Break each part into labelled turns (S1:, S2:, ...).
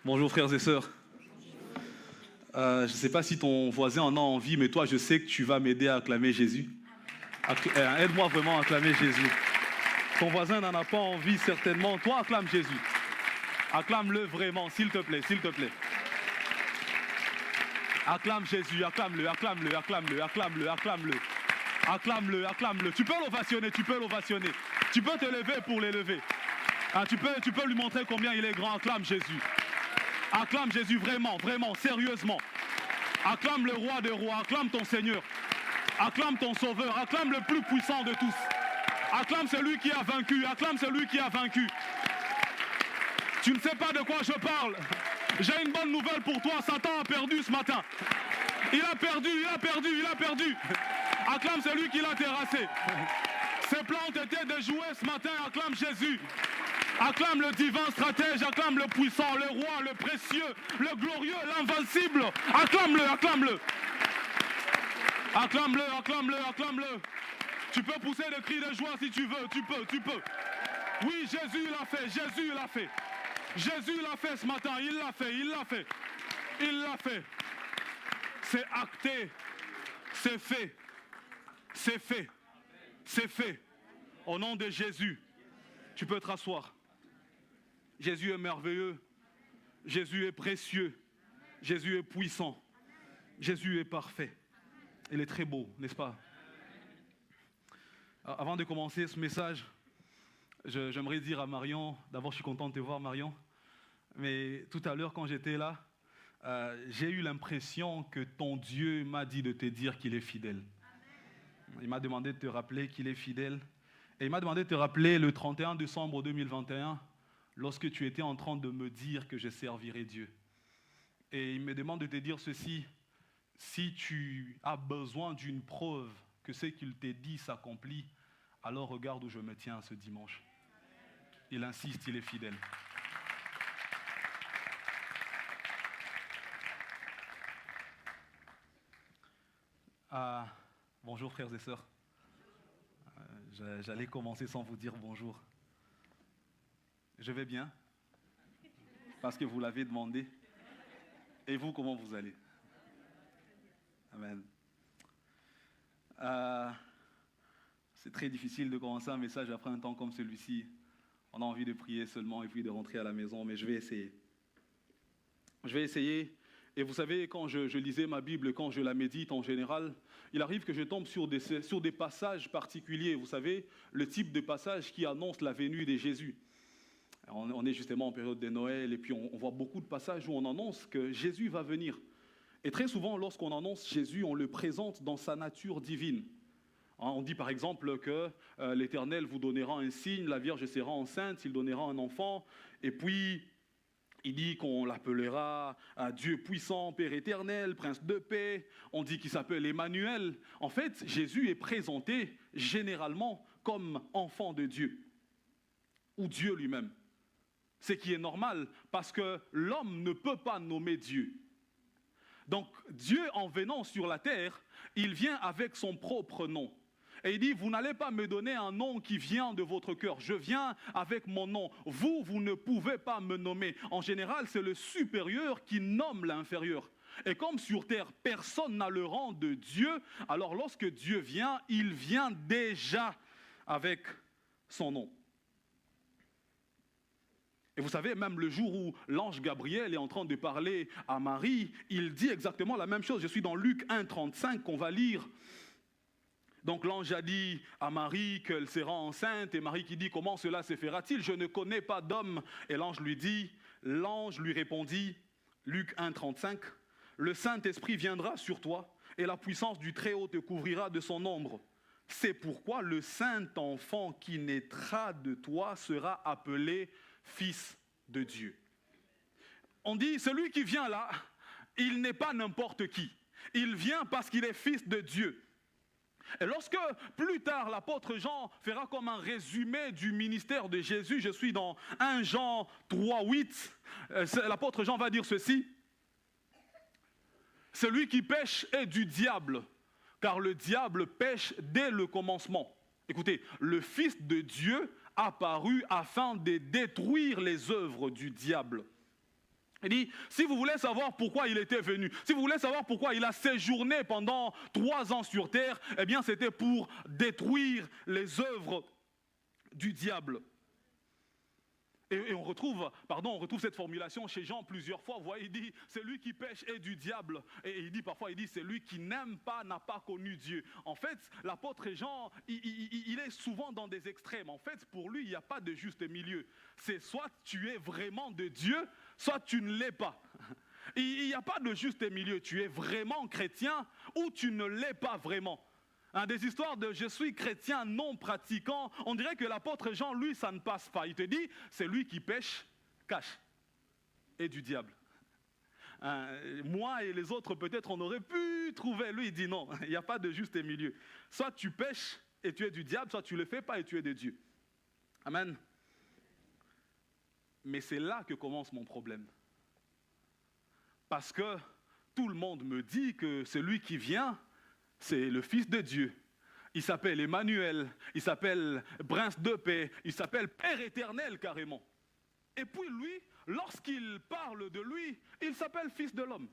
S1: Bonjour frères et sœurs. Je ne sais pas si ton voisin en a envie, mais toi, je sais que tu vas m'aider à acclamer Jésus. Aide-moi vraiment à acclamer Jésus. Ton voisin n'en a pas envie, certainement. Toi, acclame Jésus. Acclame-le vraiment, s'il te plaît, s'il te plaît. Acclame Jésus, acclame-le, acclame-le, acclame-le, acclame-le, acclame-le. Acclame-le, acclame-le. Tu peux l'ovationner, tu peux l'ovationner. Tu peux te lever pour l'élever. Tu peux lui montrer combien il est grand. Acclame Jésus. Acclame Jésus vraiment, vraiment, sérieusement. Acclame le roi des rois, acclame ton Seigneur. Acclame ton Sauveur, acclame le plus puissant de tous. Acclame celui qui a vaincu, acclame celui qui a vaincu. Tu ne sais pas de quoi je parle. J'ai une bonne nouvelle pour toi, Satan a perdu ce matin. Il a perdu, il a perdu, il a perdu. Acclame celui qui l'a terrassé. Ses plans ont été déjoués ce matin, acclame Jésus. Acclame le divin stratège, acclame le puissant, le roi, le précieux, le glorieux, l'invincible. Acclame-le, acclame-le. Acclame-le, acclame-le, acclame-le. Tu peux pousser des cris de joie si tu veux, tu peux. Oui, Jésus l'a fait, Jésus l'a fait. Jésus l'a fait ce matin, il l'a fait, il l'a fait. Il l'a fait. C'est acté, c'est fait. C'est fait, c'est fait. Au nom de Jésus, tu peux te rasseoir. Jésus est merveilleux, Jésus est précieux, Jésus est puissant, Jésus est parfait. Il est très beau, n'est-ce pas? Avant de commencer ce message, j'aimerais dire à Marion, d'abord je suis content de te voir Marion, mais tout à l'heure quand j'étais là, j'ai eu l'impression que ton Dieu m'a dit de te dire qu'il est fidèle. Il m'a demandé de te rappeler qu'il est fidèle. Et il m'a demandé de te rappeler le 31 décembre 2021, lorsque tu étais en train de me dire que je servirais Dieu. Et il me demande de te dire ceci: si tu as besoin d'une preuve que ce qu'il t'a dit s'accomplit, alors regarde où je me tiens ce dimanche. Il insiste, il est fidèle. Bonjour frères et sœurs. J'allais commencer sans vous dire bonjour. Je vais bien, parce que vous l'avez demandé. Et vous, comment vous allez? Amen. C'est très difficile de commencer un message après un temps comme celui-ci. On a envie de prier seulement et puis de rentrer à la maison, mais je vais essayer. Je vais essayer. Et vous savez, quand je lisais ma Bible, quand je la médite en général, il arrive que je tombe sur des passages particuliers. Vous savez, le type de passage qui annonce la venue de Jésus. On est justement en période de Noël et puis on voit beaucoup de passages où on annonce que Jésus va venir. Et très souvent, lorsqu'on annonce Jésus, on le présente dans sa nature divine. On dit par exemple que l'Éternel vous donnera un signe, la Vierge sera enceinte, il donnera un enfant, et puis il dit qu'on l'appellera Dieu puissant, Père éternel, Prince de paix. On dit qu'il s'appelle Emmanuel. En fait, Jésus est présenté généralement comme enfant de Dieu, ou Dieu lui-même. Ce qui est normal, parce que l'homme ne peut pas nommer Dieu. Donc Dieu, en venant sur la terre, il vient avec son propre nom. Et il dit, vous n'allez pas me donner un nom qui vient de votre cœur. Je viens avec mon nom. Vous ne pouvez pas me nommer. En général, c'est le supérieur qui nomme l'inférieur. Et comme sur terre, personne n'a le rang de Dieu, alors lorsque Dieu vient, il vient déjà avec son nom. Et vous savez, même le jour où l'ange Gabriel est en train de parler à Marie, il dit exactement la même chose. Je suis dans Luc 1,35 qu'on va lire. Donc l'ange a dit à Marie qu'elle sera enceinte, et Marie qui dit, comment cela se fera-t-il? Je ne connais pas d'homme. Et l'ange lui répondit, Luc 1,35, le Saint-Esprit viendra sur toi, et la puissance du Très-Haut te couvrira de son ombre. C'est pourquoi le Saint-Enfant qui naîtra de toi sera appelé Fils de Dieu. On dit, celui qui vient là, il n'est pas n'importe qui. Il vient parce qu'il est Fils de Dieu. Et lorsque, plus tard, l'apôtre Jean fera comme un résumé du ministère de Jésus, je suis dans 1 Jean 3,8, l'apôtre Jean va dire ceci: celui qui pêche est du diable, car le diable pêche dès le commencement. Écoutez, le Fils de Dieu apparu afin de détruire les œuvres du diable. Il dit, si vous voulez savoir pourquoi il était venu, si vous voulez savoir pourquoi il a séjourné pendant 3 ans sur terre, eh bien c'était pour détruire les œuvres du diable. Et on retrouve cette formulation chez Jean plusieurs fois. Vous voyez, il dit, celui qui pêche est du diable. Et il dit parfois, celui qui n'aime pas n'a pas connu Dieu. En fait, l'apôtre Jean, il est souvent dans des extrêmes. En fait, pour lui, il n'y a pas de juste milieu. C'est soit tu es vraiment de Dieu, soit tu ne l'es pas. Il n'y a pas de juste milieu. Tu es vraiment chrétien ou tu ne l'es pas vraiment. Des histoires de « je suis chrétien non pratiquant », on dirait que l'apôtre Jean, lui, ça ne passe pas. Il te dit, c'est lui qui pêche, cache, et du diable. Moi et les autres, peut-être, on aurait pu trouver. Lui, il dit non, il n'y a pas de juste milieu. Soit tu pêches et tu es du diable, soit tu ne le fais pas et tu es de Dieu. Amen. Mais c'est là que commence mon problème. Parce que tout le monde me dit que celui qui vient, c'est le Fils de Dieu. Il s'appelle Emmanuel, il s'appelle Prince de paix, il s'appelle Père éternel carrément. Et puis lui, lorsqu'il parle de lui, il s'appelle Fils de l'homme.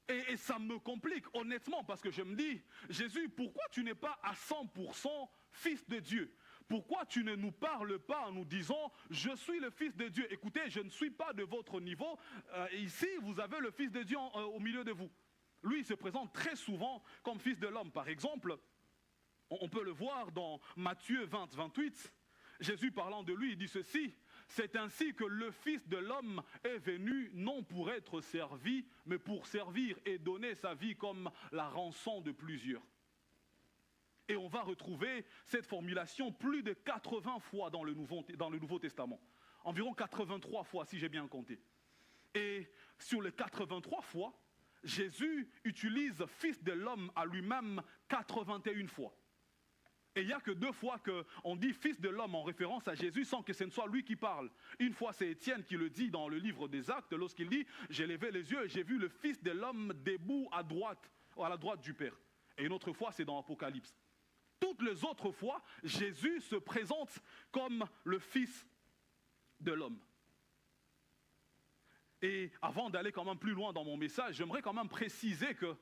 S1: Et ça me complique honnêtement parce que je me dis, Jésus, pourquoi tu n'es pas à 100% Fils de Dieu ? Pourquoi tu ne nous parles pas en nous disant « Je suis le Fils de Dieu ». Écoutez, je ne suis pas de votre niveau. Ici, vous avez le Fils de Dieu au milieu de vous. Lui, il se présente très souvent comme Fils de l'homme. Par exemple, on peut le voir dans Matthieu 20, 28. Jésus parlant de lui, il dit ceci. « C'est ainsi que le Fils de l'homme est venu, non pour être servi, mais pour servir et donner sa vie comme la rançon de plusieurs. » Et on va retrouver cette formulation plus de 80 fois dans le Nouveau Testament. Environ 83 fois, si j'ai bien compté. Et sur les 83 fois, Jésus utilise Fils de l'homme à lui-même 81 fois. Et il n'y a que 2 fois qu'on dit Fils de l'homme en référence à Jésus sans que ce ne soit lui qui parle. Une fois, c'est Étienne qui le dit dans le livre des Actes lorsqu'il dit « J'ai levé les yeux et j'ai vu le Fils de l'homme debout à la droite du Père ». Et une autre fois, c'est dans Apocalypse. Toutes les autres fois, Jésus se présente comme le Fils de l'homme. Et avant d'aller quand même plus loin dans mon message, j'aimerais quand même préciser que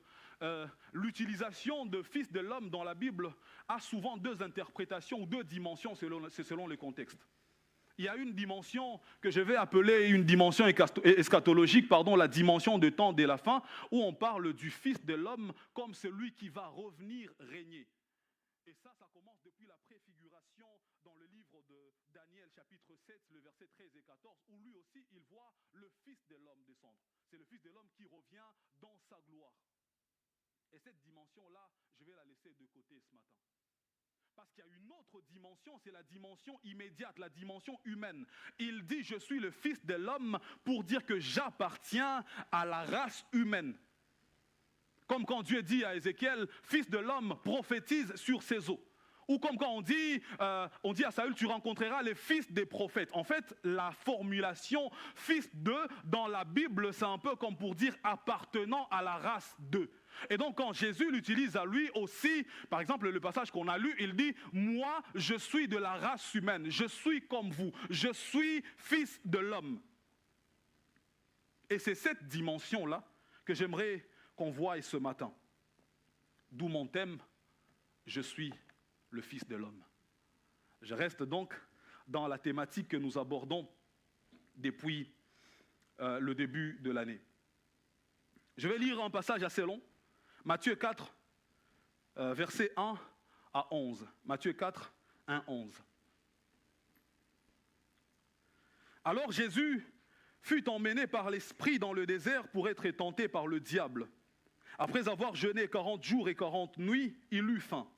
S1: l'utilisation de Fils de l'homme dans la Bible a souvent 2 interprétations ou 2 dimensions selon les contextes. Il y a une dimension que je vais appeler une dimension eschatologique, la dimension de temps de la fin, où on parle du Fils de l'homme comme celui qui va revenir régner. Et ça commence depuis la préfiguration dans le livre de Daniel, chapitre 7, le verset 13 et 14, où lui aussi, il voit le Fils de l'homme descendre. C'est le Fils de l'homme qui revient dans sa gloire. Et cette dimension-là, je vais la laisser de côté ce matin. Parce qu'il y a une autre dimension, c'est la dimension immédiate, la dimension humaine. Il dit, je suis le Fils de l'homme pour dire que j'appartiens à la race humaine. Comme quand Dieu dit à Ézéchiel, Fils de l'homme, prophétise sur ses os. Ou comme quand on dit à Saül, tu rencontreras les fils des prophètes. En fait, la formulation fils de, dans la Bible, c'est un peu comme pour dire appartenant à la race de. Et donc quand Jésus l'utilise à lui aussi, par exemple le passage qu'on a lu, il dit, moi je suis de la race humaine, je suis comme vous, je suis fils de l'homme. Et c'est cette dimension-là que j'aimerais qu'on voie ce matin. D'où mon thème, je suis le Fils de l'homme. Je reste donc dans la thématique que nous abordons depuis le début de l'année. Je vais lire un passage assez long, Matthieu 4, versets 1 à 11. Matthieu 4, 1, 11. Alors Jésus fut emmené par l'Esprit dans le désert pour être tenté par le diable. Après avoir jeûné 40 jours et 40 nuits, il eut faim.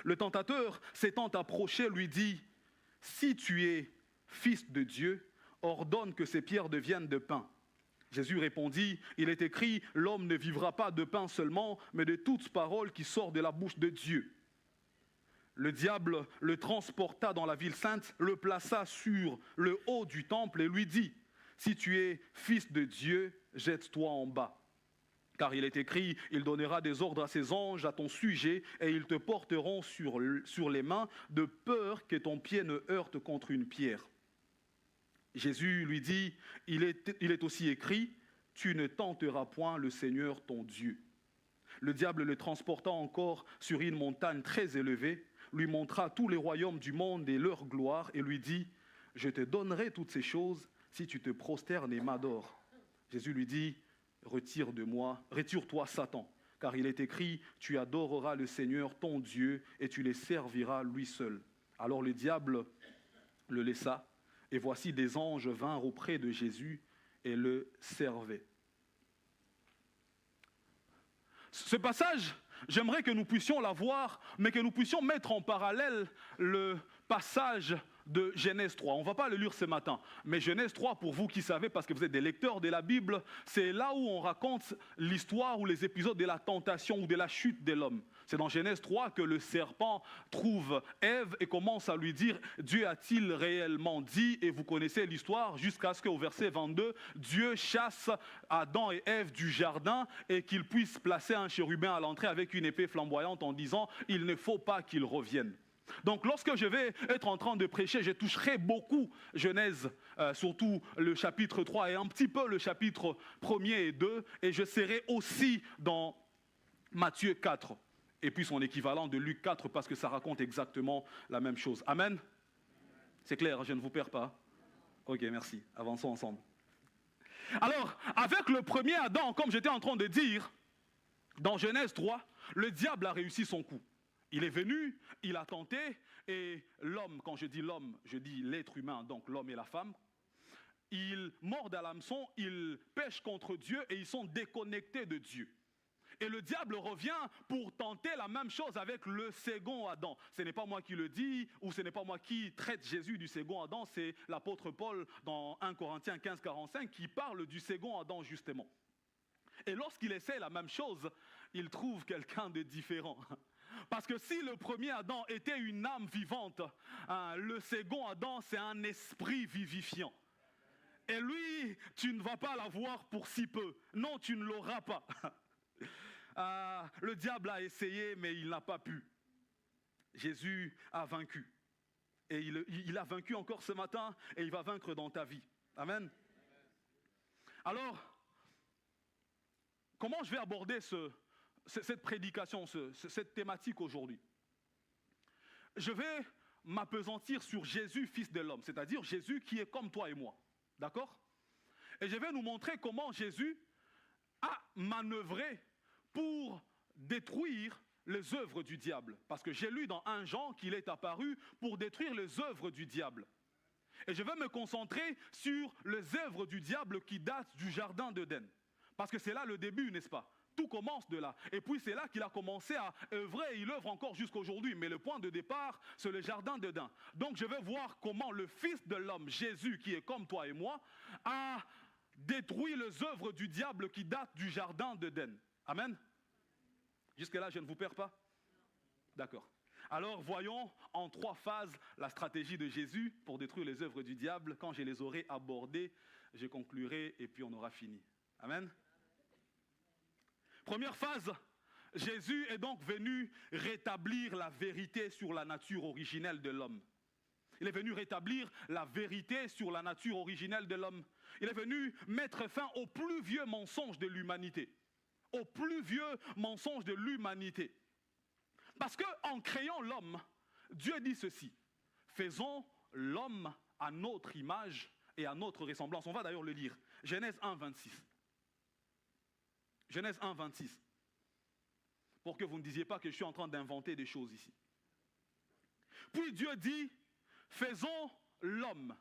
S1: Le tentateur, s'étant approché, lui dit, « Si tu es fils de Dieu, ordonne que ces pierres deviennent de pain. » Jésus répondit, « Il est écrit, l'homme ne vivra pas de pain seulement, mais de toute parole qui sort de la bouche de Dieu. » Le diable le transporta dans la ville sainte, le plaça sur le haut du temple et lui dit, « Si tu es fils de Dieu, jette-toi en bas. Car il est écrit, il donnera des ordres à ses anges à ton sujet, et ils te porteront sur les mains, de peur que ton pied ne heurte contre une pierre. » Jésus lui dit, il est aussi écrit, tu ne tenteras point le Seigneur ton Dieu. Le diable le transporta encore sur une montagne très élevée, lui montra tous les royaumes du monde et leur gloire, et lui dit, je te donnerai toutes ces choses si tu te prosternes et m'adores. Jésus lui dit, retire-toi Satan, car il est écrit, tu adoreras le Seigneur ton Dieu et tu les serviras lui seul. Alors le diable le laissa, et voici des anges vinrent auprès de Jésus et le servaient. Ce passage, j'aimerais que nous puissions l'avoir, mais que nous puissions mettre en parallèle le passage de Genèse 3. On ne va pas le lire ce matin, mais Genèse 3, pour vous qui savez, parce que vous êtes des lecteurs de la Bible, c'est là où on raconte l'histoire ou les épisodes de la tentation ou de la chute de l'homme. C'est dans Genèse 3 que le serpent trouve Ève et commence à lui dire « Dieu a-t-il réellement dit ?» Et vous connaissez l'histoire jusqu'à ce qu'au verset 22, Dieu chasse Adam et Ève du jardin et qu'ils puissent placer un chérubin à l'entrée avec une épée flamboyante en disant « Il ne faut pas qu'il revienne ». Donc lorsque je vais être en train de prêcher, je toucherai beaucoup Genèse, surtout le chapitre 3 et un petit peu le chapitre 1er et 2, et je serai aussi dans Matthieu 4. Et puis son équivalent de Luc 4, parce que ça raconte exactement la même chose. Amen? C'est clair, je ne vous perds pas. Ok, merci. Avançons ensemble. Alors, avec le premier Adam, comme j'étais en train de dire, dans Genèse 3, le diable a réussi son coup. Il est venu, il a tenté, et l'homme, quand je dis l'homme, je dis l'être humain, donc l'homme et la femme, ils mordent à l'hameçon, ils pêchent contre Dieu et ils sont déconnectés de Dieu. Et le diable revient pour tenter la même chose avec le second Adam. Ce n'est pas moi qui le dis, ou ce n'est pas moi qui traite Jésus du second Adam, c'est l'apôtre Paul dans 1 Corinthiens 15, 45 qui parle du second Adam justement. Et lorsqu'il essaie la même chose, il trouve quelqu'un de différent. Parce que si le premier Adam était une âme vivante, le second Adam c'est un esprit vivifiant. Et lui, tu ne vas pas l'avoir pour si peu. Non, tu ne l'auras pas. Le diable a essayé, mais il n'a pas pu. Jésus a vaincu. Et il a vaincu encore ce matin, et il va vaincre dans ta vie. Amen. Alors, comment je vais aborder cette prédication, cette thématique aujourd'hui? Je vais m'appesantir sur Jésus, fils de l'homme, c'est-à-dire Jésus qui est comme toi et moi. D'accord? Et je vais nous montrer comment Jésus a manœuvré pour détruire les œuvres du diable. Parce que j'ai lu dans 1 Jean qu'il est apparu pour détruire les œuvres du diable. Et je vais me concentrer sur les œuvres du diable qui datent du jardin d'Éden. Parce que c'est là le début, n'est-ce pas? Tout commence de là. Et puis c'est là qu'il a commencé à œuvrer, et il œuvre encore jusqu'à aujourd'hui. Mais le point de départ, c'est le jardin d'Éden. Donc je vais voir comment le Fils de l'homme, Jésus, qui est comme toi et moi, a détruit les œuvres du diable qui datent du jardin d'Éden. Amen. Jusque-là, je ne vous perds pas? D'accord. Alors, voyons en 3 phases la stratégie de Jésus pour détruire les œuvres du diable. Quand je les aurai abordées, je conclurai et puis on aura fini. Amen. Première phase, Jésus est donc venu rétablir la vérité sur la nature originelle de l'homme. Il est venu rétablir la vérité sur la nature originelle de l'homme. Il est venu mettre fin au plus vieux mensonge de l'humanité. Au plus vieux mensonge de l'humanité. Parce qu'en créant l'homme, Dieu dit ceci, faisons l'homme à notre image et à notre ressemblance. On va d'ailleurs le lire. Genèse 1, 26. Genèse 1, 26. Pour que vous ne disiez pas que je suis en train d'inventer des choses ici. Puis Dieu dit, faisons l'homme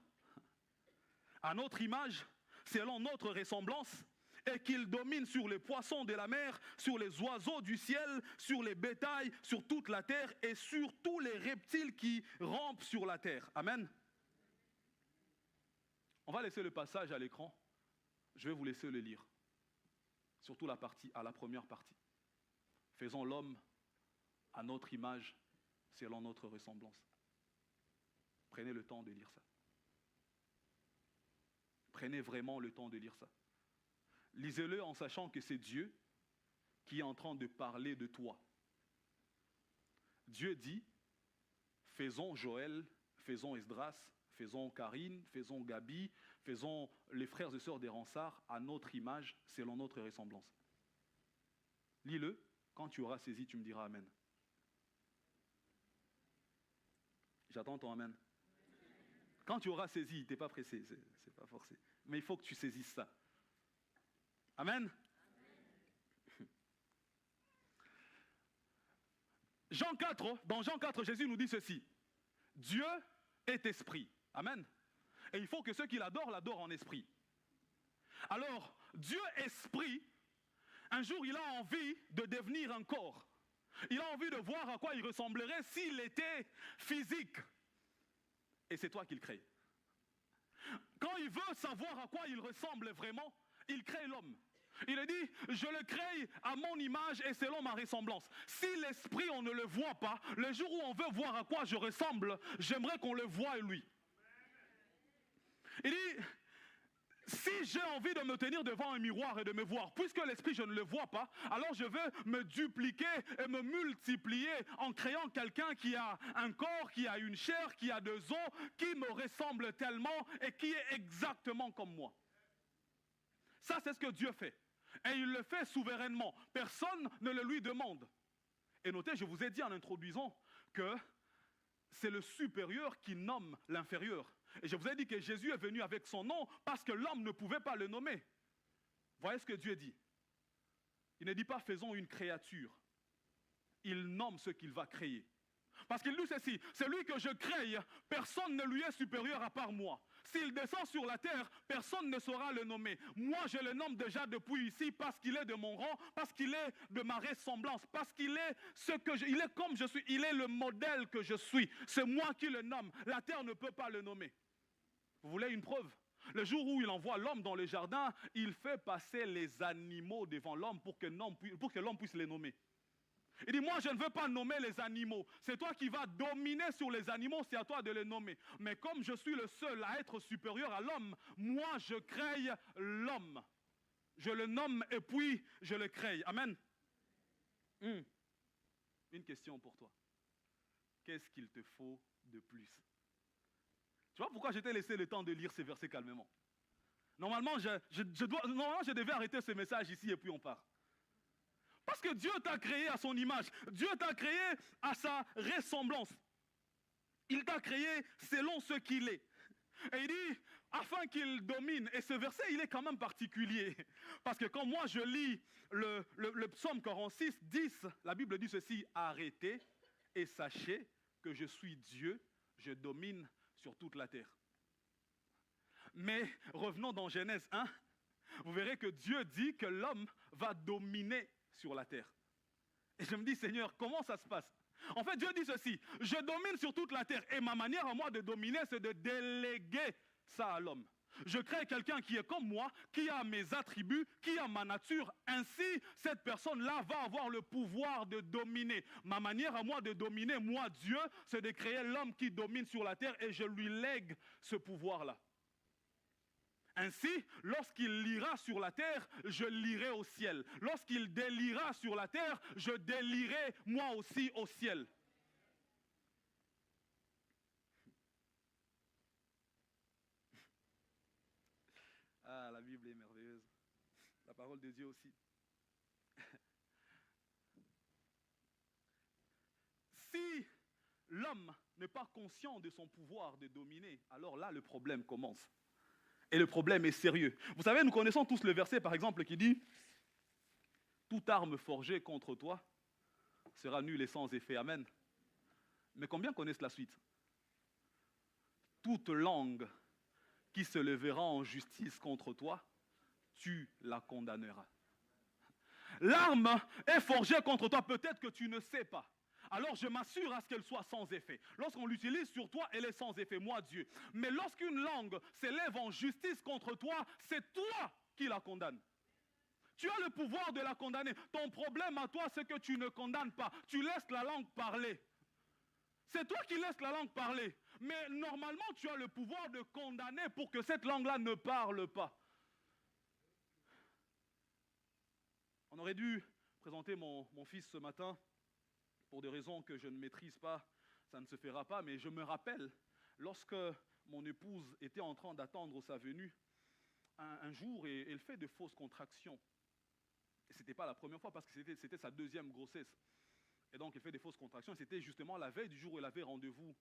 S1: à notre image, selon notre ressemblance, et qu'il domine sur les poissons de la mer, sur les oiseaux du ciel, sur les bétails, sur toute la terre et sur tous les reptiles qui rampent sur la terre. Amen. On va laisser le passage à l'écran. Je vais vous laisser le lire. Surtout la première partie. Faisons l'homme à notre image, selon notre ressemblance. Prenez le temps de lire ça. Prenez vraiment le temps de lire ça. Lisez-le en sachant que c'est Dieu qui est en train de parler de toi. Dieu dit, faisons Joël, faisons Esdras, Faisons Karine, faisons Gabi, faisons les frères et sœurs des Ransards à notre image, selon notre ressemblance. Lis-le, quand tu auras saisi, tu me diras Amen. J'attends ton Amen. Quand tu auras saisi, tu n'es pas pressé, c'est pas forcé. Mais il faut que tu saisisses ça. Amen. Jean 4, dans Jean 4, Jésus nous dit ceci. Dieu est esprit. Amen. Et il faut que ceux qui l'adorent en esprit. Alors, Dieu esprit, un jour il a envie de devenir un corps. Il a envie de voir à quoi il ressemblerait s'il était physique. Et c'est toi qui le crée. Quand il veut savoir à quoi il ressemble vraiment, il crée l'homme. Il a dit, je le crée à mon image et selon ma ressemblance. Si l'esprit, on ne le voit pas, le jour où on veut voir à quoi je ressemble, j'aimerais qu'on le voie lui. Il dit, si j'ai envie de me tenir devant un miroir et de me voir, puisque l'esprit, je ne le vois pas, alors je vais me dupliquer et me multiplier en créant quelqu'un qui a un corps, qui a une chair, qui a 2 os, qui me ressemble tellement et qui est exactement comme moi. Ça, c'est ce que Dieu fait. Et il le fait souverainement. Personne ne le lui demande. Et notez, je vous ai dit en introduisant que c'est le supérieur qui nomme l'inférieur. Et je vous ai dit que Jésus est venu avec son nom parce que l'homme ne pouvait pas le nommer. Voyez ce que Dieu dit. Il ne dit pas faisons une créature. Il nomme ce qu'il va créer. Parce qu'il dit ceci, celui que je crée, personne ne lui est supérieur à part moi. S'il descend sur la terre, personne ne saura le nommer. Moi, je le nomme déjà depuis ici parce qu'il est de mon rang, parce qu'il est de ma ressemblance, parce qu'il est ce que il est comme je suis, il est le modèle que je suis. C'est moi qui le nomme. La terre ne peut pas le nommer. Vous voulez une preuve? Le jour où il envoie l'homme dans le jardin, il fait passer les animaux devant l'homme pour que l'homme puisse les nommer. Il dit, moi je ne veux pas nommer les animaux. C'est toi qui vas dominer sur les animaux, c'est à toi de les nommer. Mais comme je suis le seul à être supérieur à l'homme, moi je crée l'homme. Je le nomme et puis je le crée. Amen. Une question pour toi. Qu'est-ce qu'il te faut de plus? Tu vois pourquoi je t'ai laissé le temps de lire ces versets calmement? Normalement, je devais arrêter ce message ici et puis on part. Parce que Dieu t'a créé à son image. Dieu t'a créé à sa ressemblance. Il t'a créé selon ce qu'il est. Et il dit, afin qu'il domine. Et ce verset, il est quand même particulier. Parce que quand moi je lis le psaume 46, 10, la Bible dit ceci, arrêtez et sachez que je suis Dieu, je domine sur toute la terre. Mais revenons dans Genèse 1, vous verrez que Dieu dit que l'homme va dominer sur la terre. Et je me dis, Seigneur, comment ça se passe? En fait, Dieu dit ceci, je domine sur toute la terre et ma manière à moi de dominer, c'est de déléguer ça à l'homme. Je crée quelqu'un qui est comme moi, qui a mes attributs, qui a ma nature. Ainsi, cette personne-là va avoir le pouvoir de dominer. Ma manière à moi de dominer, moi, Dieu, c'est de créer l'homme qui domine sur la terre et je lui lègue ce pouvoir-là. Ainsi, lorsqu'il lira sur la terre, je lirai au ciel. Lorsqu'il délira sur la terre, je délirai moi aussi au ciel. Ah, la Bible est merveilleuse. La parole de Dieu aussi. Si l'homme n'est pas conscient de son pouvoir de dominer, alors là, le problème commence. Et le problème est sérieux. Vous savez, nous connaissons tous le verset, par exemple, qui dit « Toute arme forgée contre toi sera nulle et sans effet. » Amen. Mais combien connaissent la suite? « Toute langue qui se lèvera en justice contre toi, tu la condamneras. » L'arme est forgée contre toi, peut-être que tu ne sais pas. Alors je m'assure à ce qu'elle soit sans effet. Lorsqu'on l'utilise sur toi, elle est sans effet, moi Dieu. Mais lorsqu'une langue s'élève en justice contre toi, c'est toi qui la condamnes. Tu as le pouvoir de la condamner. Ton problème à toi, c'est que tu ne condamnes pas. Tu laisses la langue parler. C'est toi qui laisses la langue parler. Mais normalement, tu as le pouvoir de condamner pour que cette langue-là ne parle pas. On aurait dû présenter mon fils ce matin. Pour des raisons que je ne maîtrise pas, ça ne se fera pas, mais je me rappelle, lorsque mon épouse était en train d'attendre sa venue un jour et elle fait de fausses contractions. Ce n'était pas la première fois parce que c'était sa deuxième grossesse. Et donc elle fait des fausses contractions. C'était justement la veille du jour où elle avait rendez-vous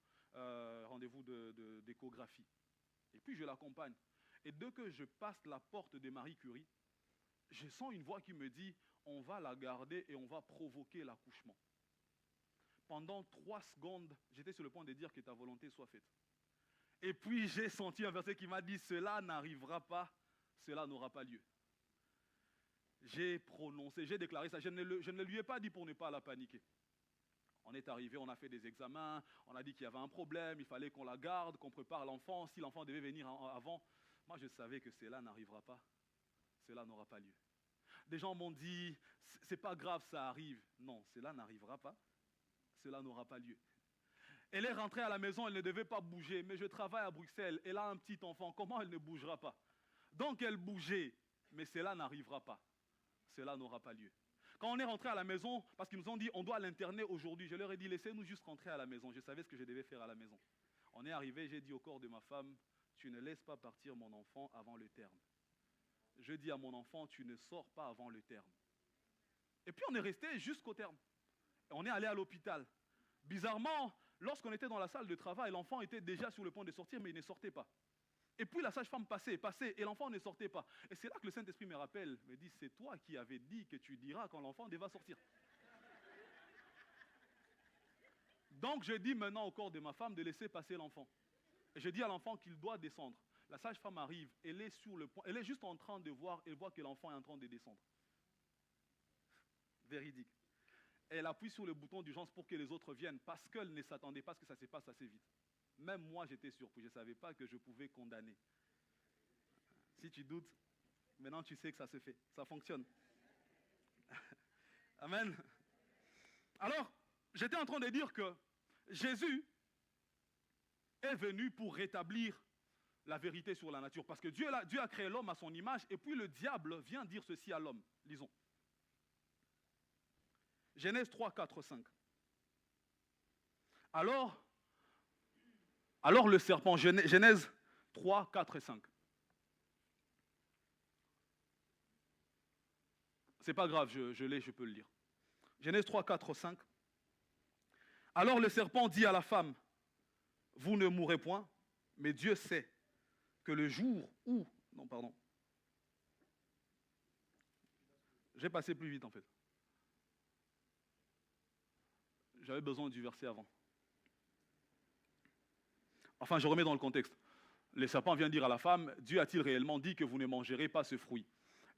S1: d'échographie. Et puis je l'accompagne. Et dès que je passe la porte de Marie Curie, je sens une voix qui me dit « on va la garder et on va provoquer l'accouchement ». Pendant 3 secondes, j'étais sur le point de dire que ta volonté soit faite. Et puis j'ai senti un verset qui m'a dit « cela n'arrivera pas, cela n'aura pas lieu ». J'ai prononcé, j'ai déclaré ça. Je ne lui ai pas dit pour ne pas la paniquer. On est arrivé, on a fait des examens, on a dit qu'il y avait un problème, il fallait qu'on la garde, qu'on prépare l'enfant, si l'enfant devait venir avant. Moi, je savais que cela n'arrivera pas, cela n'aura pas lieu. Des gens m'ont dit, c'est pas grave, ça arrive. Non, cela n'arrivera pas, cela n'aura pas lieu. Elle est rentrée à la maison, elle ne devait pas bouger, mais je travaille à Bruxelles, elle a un petit enfant, comment elle ne bougera pas? Donc elle bougeait, mais cela n'arrivera pas, cela n'aura pas lieu. Quand on est rentré à la maison, parce qu'ils nous ont dit on doit l'interner aujourd'hui, je leur ai dit laissez-nous juste rentrer à la maison. Je savais ce que je devais faire à la maison. On est arrivé, j'ai dit au corps de ma femme, tu ne laisses pas partir mon enfant avant le terme. Je dis à mon enfant, tu ne sors pas avant le terme. Et puis on est resté jusqu'au terme. Et on est allé à l'hôpital. Bizarrement, lorsqu'on était dans la salle de travail, l'enfant était déjà sur le point de sortir, mais il ne sortait pas. Et puis la sage-femme passait, et l'enfant ne sortait pas. Et c'est là que le Saint-Esprit me rappelle, me dit, c'est toi qui avais dit que tu diras quand l'enfant devra sortir. Donc je dis maintenant au corps de ma femme de laisser passer l'enfant. Et je dis à l'enfant qu'il doit descendre. La sage-femme arrive, elle est sur le point, elle est juste en train de voir, elle voit que l'enfant est en train de descendre. Véridique. Elle appuie sur le bouton d'urgence pour que les autres viennent, parce qu'elle ne s'attendait pas à ce que ça se passe assez vite. Même moi, j'étais surpris. Je ne savais pas que je pouvais condamner. Si tu doutes, maintenant tu sais que ça se fait. Ça fonctionne. Amen. Alors, j'étais en train de dire que Jésus est venu pour rétablir la vérité sur la nature. Parce que Dieu a créé l'homme à son image, et puis le diable vient dire ceci à l'homme. Lisons. Genèse 3, 4, 5. Alors le serpent, Genèse 3, 4 et 5. C'est pas grave, je l'ai, je peux le lire. Genèse 3, 4, 5. Alors le serpent dit à la femme, vous ne mourrez point, mais Dieu sait que le jour où... Non, pardon. J'ai passé plus vite en fait. J'avais besoin du verset avant. Enfin, je remets dans le contexte. Le serpent vient dire à la femme, Dieu a-t-il réellement dit que vous ne mangerez pas ce fruit?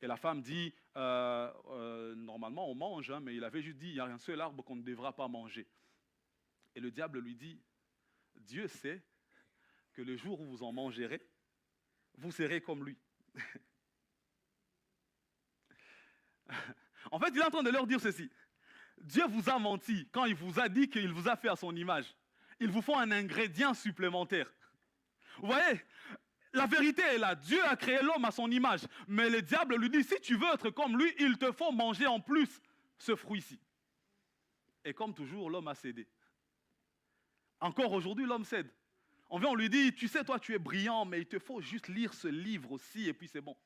S1: Et la femme dit, normalement on mange, hein, mais il avait juste dit, il y a un seul arbre qu'on ne devra pas manger. Et le diable lui dit, Dieu sait que le jour où vous en mangerez, vous serez comme lui. En fait, il est en train de leur dire ceci. Dieu vous a menti quand il vous a dit qu'il vous a fait à son image. Il vous faut un ingrédient supplémentaire. Vous voyez, la vérité est là. Dieu a créé l'homme à son image. Mais le diable lui dit, si tu veux être comme lui, il te faut manger en plus ce fruit-ci. Et comme toujours, l'homme a cédé. Encore aujourd'hui, l'homme cède. On vient, on lui dit, tu sais, toi, tu es brillant, mais il te faut juste lire ce livre aussi, et puis c'est bon.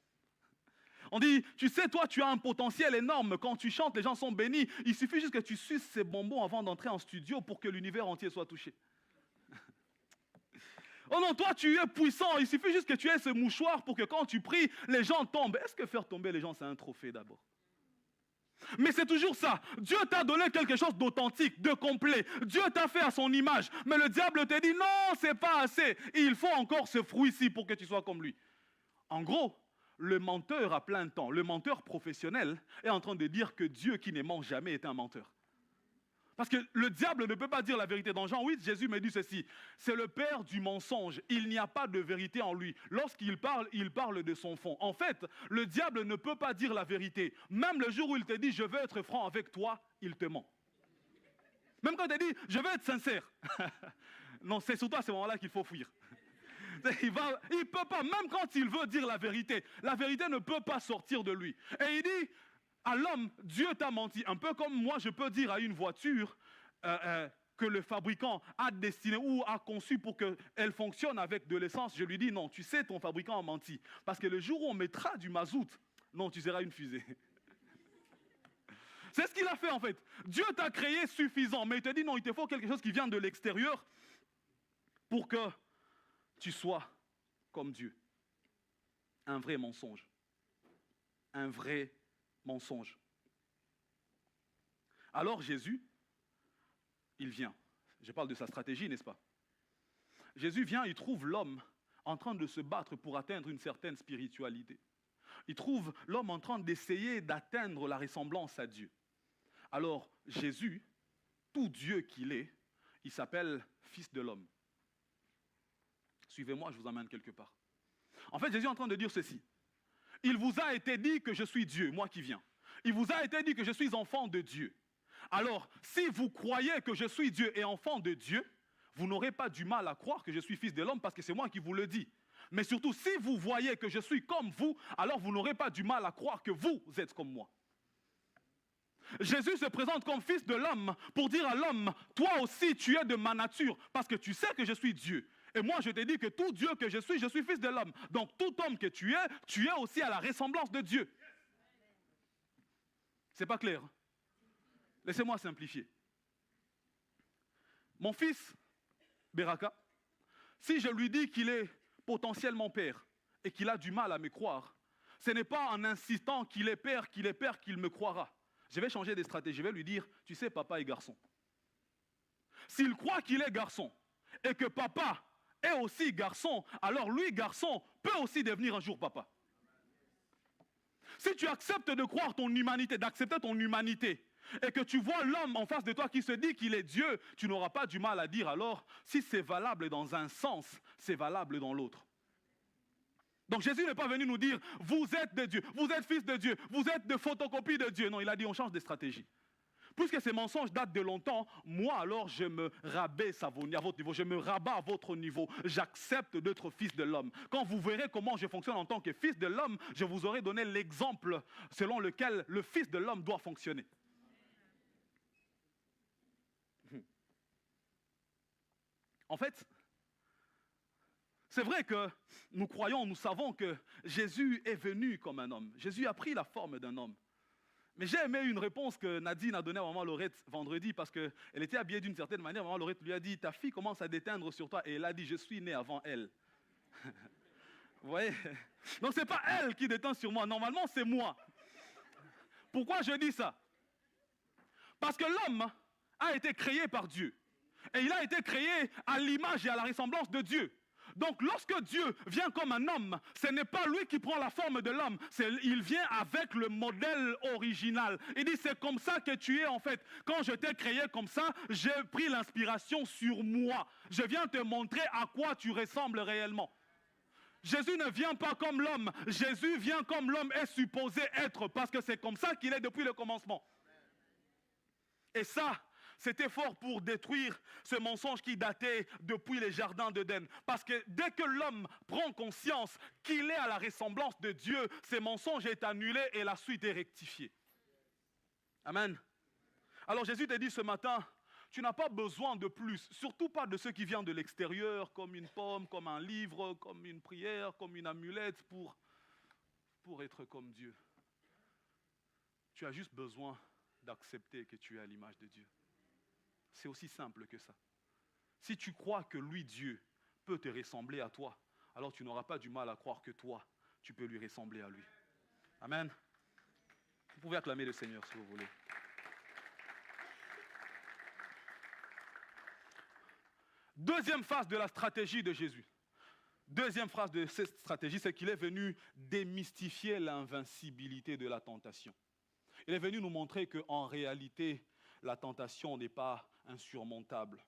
S1: On dit, tu sais, toi, tu as un potentiel énorme. Quand tu chantes, les gens sont bénis. Il suffit juste que tu suces ces bonbons avant d'entrer en studio pour que l'univers entier soit touché. Oh non, toi, tu es puissant. Il suffit juste que tu aies ce mouchoir pour que quand tu pries, les gens tombent. Est-ce que faire tomber les gens, c'est un trophée d'abord? Mais c'est toujours ça. Dieu t'a donné quelque chose d'authentique, de complet. Dieu t'a fait à son image. Mais le diable te dit, non, c'est pas assez. Il faut encore ce fruit-ci pour que tu sois comme lui. En gros, le menteur à plein temps, le menteur professionnel, est en train de dire que Dieu qui ne ment jamais est un menteur. Parce que le diable ne peut pas dire la vérité. Dans Jean 8, Jésus me dit ceci, c'est le père du mensonge, il n'y a pas de vérité en lui. Lorsqu'il parle, il parle de son fond. En fait, le diable ne peut pas dire la vérité. Même le jour où il te dit, je veux être franc avec toi, il te ment. Même quand il te dit, je veux être sincère. Non, c'est surtout à ce moment-là qu'il faut fuir. Il ne peut pas, même quand il veut dire la vérité ne peut pas sortir de lui. Et il dit à l'homme, Dieu t'a menti. Un peu comme moi, je peux dire à une voiture, que le fabricant a destiné ou a conçu pour qu'elle fonctionne avec de l'essence, je lui dis non, tu sais, ton fabricant a menti. Parce que le jour où on mettra du mazout, non, tu seras une fusée. C'est ce qu'il a fait en fait. Dieu t'a créé suffisant, mais il te dit non, il te faut quelque chose qui vient de l'extérieur pour que tu sois comme Dieu. Un vrai mensonge. Un vrai mensonge. Alors Jésus, il vient. Je parle de sa stratégie, n'est-ce pas? Jésus vient, il trouve l'homme en train de se battre pour atteindre une certaine spiritualité. Il trouve l'homme en train d'essayer d'atteindre la ressemblance à Dieu. Alors Jésus, tout Dieu qu'il est, il s'appelle Fils de l'homme. Suivez-moi, je vous emmène quelque part. En fait, Jésus est en train de dire ceci. Il vous a été dit que je suis Dieu, moi qui viens. Il vous a été dit que je suis enfant de Dieu. Alors, si vous croyez que je suis Dieu et enfant de Dieu, vous n'aurez pas du mal à croire que je suis fils de l'homme parce que c'est moi qui vous le dis. Mais surtout, si vous voyez que je suis comme vous, alors vous n'aurez pas du mal à croire que vous êtes comme moi. Jésus se présente comme fils de l'homme pour dire à l'homme, toi aussi tu es de ma nature parce que tu sais que je suis Dieu. Et moi je te dis que tout Dieu que je suis fils de l'homme. Donc tout homme que tu es aussi à la ressemblance de Dieu. C'est pas clair? Laissez-moi simplifier. Mon fils, Beraka, si je lui dis qu'il est potentiellement père et qu'il a du mal à me croire, ce n'est pas en insistant qu'il est père qu'il me croira. Je vais changer de stratégie, je vais lui dire, tu sais, papa est garçon. S'il croit qu'il est garçon et que papa est aussi garçon, alors lui, garçon, peut aussi devenir un jour papa. Si tu acceptes de croire ton humanité, d'accepter ton humanité, et que tu vois l'homme en face de toi qui se dit qu'il est Dieu, tu n'auras pas du mal à dire alors, si c'est valable dans un sens, c'est valable dans l'autre. Donc Jésus n'est pas venu nous dire, vous êtes de Dieu, vous êtes fils de Dieu, vous êtes de photocopie de Dieu. Non, il a dit, on change de stratégie. Puisque ces mensonges datent de longtemps, moi alors je me rabaisse à votre niveau, je me rabats à votre niveau, j'accepte d'être fils de l'homme. Quand vous verrez comment je fonctionne en tant que fils de l'homme, je vous aurai donné l'exemple selon lequel le fils de l'homme doit fonctionner. En fait, c'est vrai que nous croyons, nous savons que Jésus est venu comme un homme. Jésus a pris la forme d'un homme. Mais j'ai aimé une réponse que Nadine a donnée à maman Laurette vendredi parce qu'elle était habillée d'une certaine manière. Maman Laurette lui a dit, ta fille commence à déteindre sur toi. Et elle a dit, je suis né avant elle. Vous voyez? Donc ce n'est pas elle qui déteint sur moi. Normalement, c'est moi. Pourquoi je dis ça? Parce que l'homme a été créé par Dieu. Et il a été créé à l'image et à la ressemblance de Dieu. Donc lorsque Dieu vient comme un homme, ce n'est pas lui qui prend la forme de l'homme, il vient avec le modèle original. Il dit c'est comme ça que tu es en fait. Quand je t'ai créé comme ça, j'ai pris l'inspiration sur moi. Je viens te montrer à quoi tu ressembles réellement. Jésus ne vient pas comme l'homme, Jésus vient comme l'homme est supposé être parce que c'est comme ça qu'il est depuis le commencement. Et ça, c'était fort pour détruire ce mensonge qui datait depuis les jardins d'Éden. Parce que dès que l'homme prend conscience qu'il est à la ressemblance de Dieu, ce mensonge est annulé et la suite est rectifiée. Amen. Alors Jésus te dit ce matin, tu n'as pas besoin de plus, surtout pas de ce qui vient de l'extérieur, comme une pomme, comme un livre, comme une prière, comme une amulette pour être comme Dieu. Tu as juste besoin d'accepter que tu es à l'image de Dieu. C'est aussi simple que ça. Si tu crois que lui, Dieu, peut te ressembler à toi, alors tu n'auras pas du mal à croire que toi, tu peux lui ressembler à lui. Amen. Vous pouvez acclamer le Seigneur si vous voulez. Deuxième phase de la stratégie de Jésus. Deuxième phase de cette stratégie, c'est qu'il est venu démystifier l'invincibilité de la tentation. Il est venu nous montrer qu'en réalité, la tentation n'est pas insurmontable.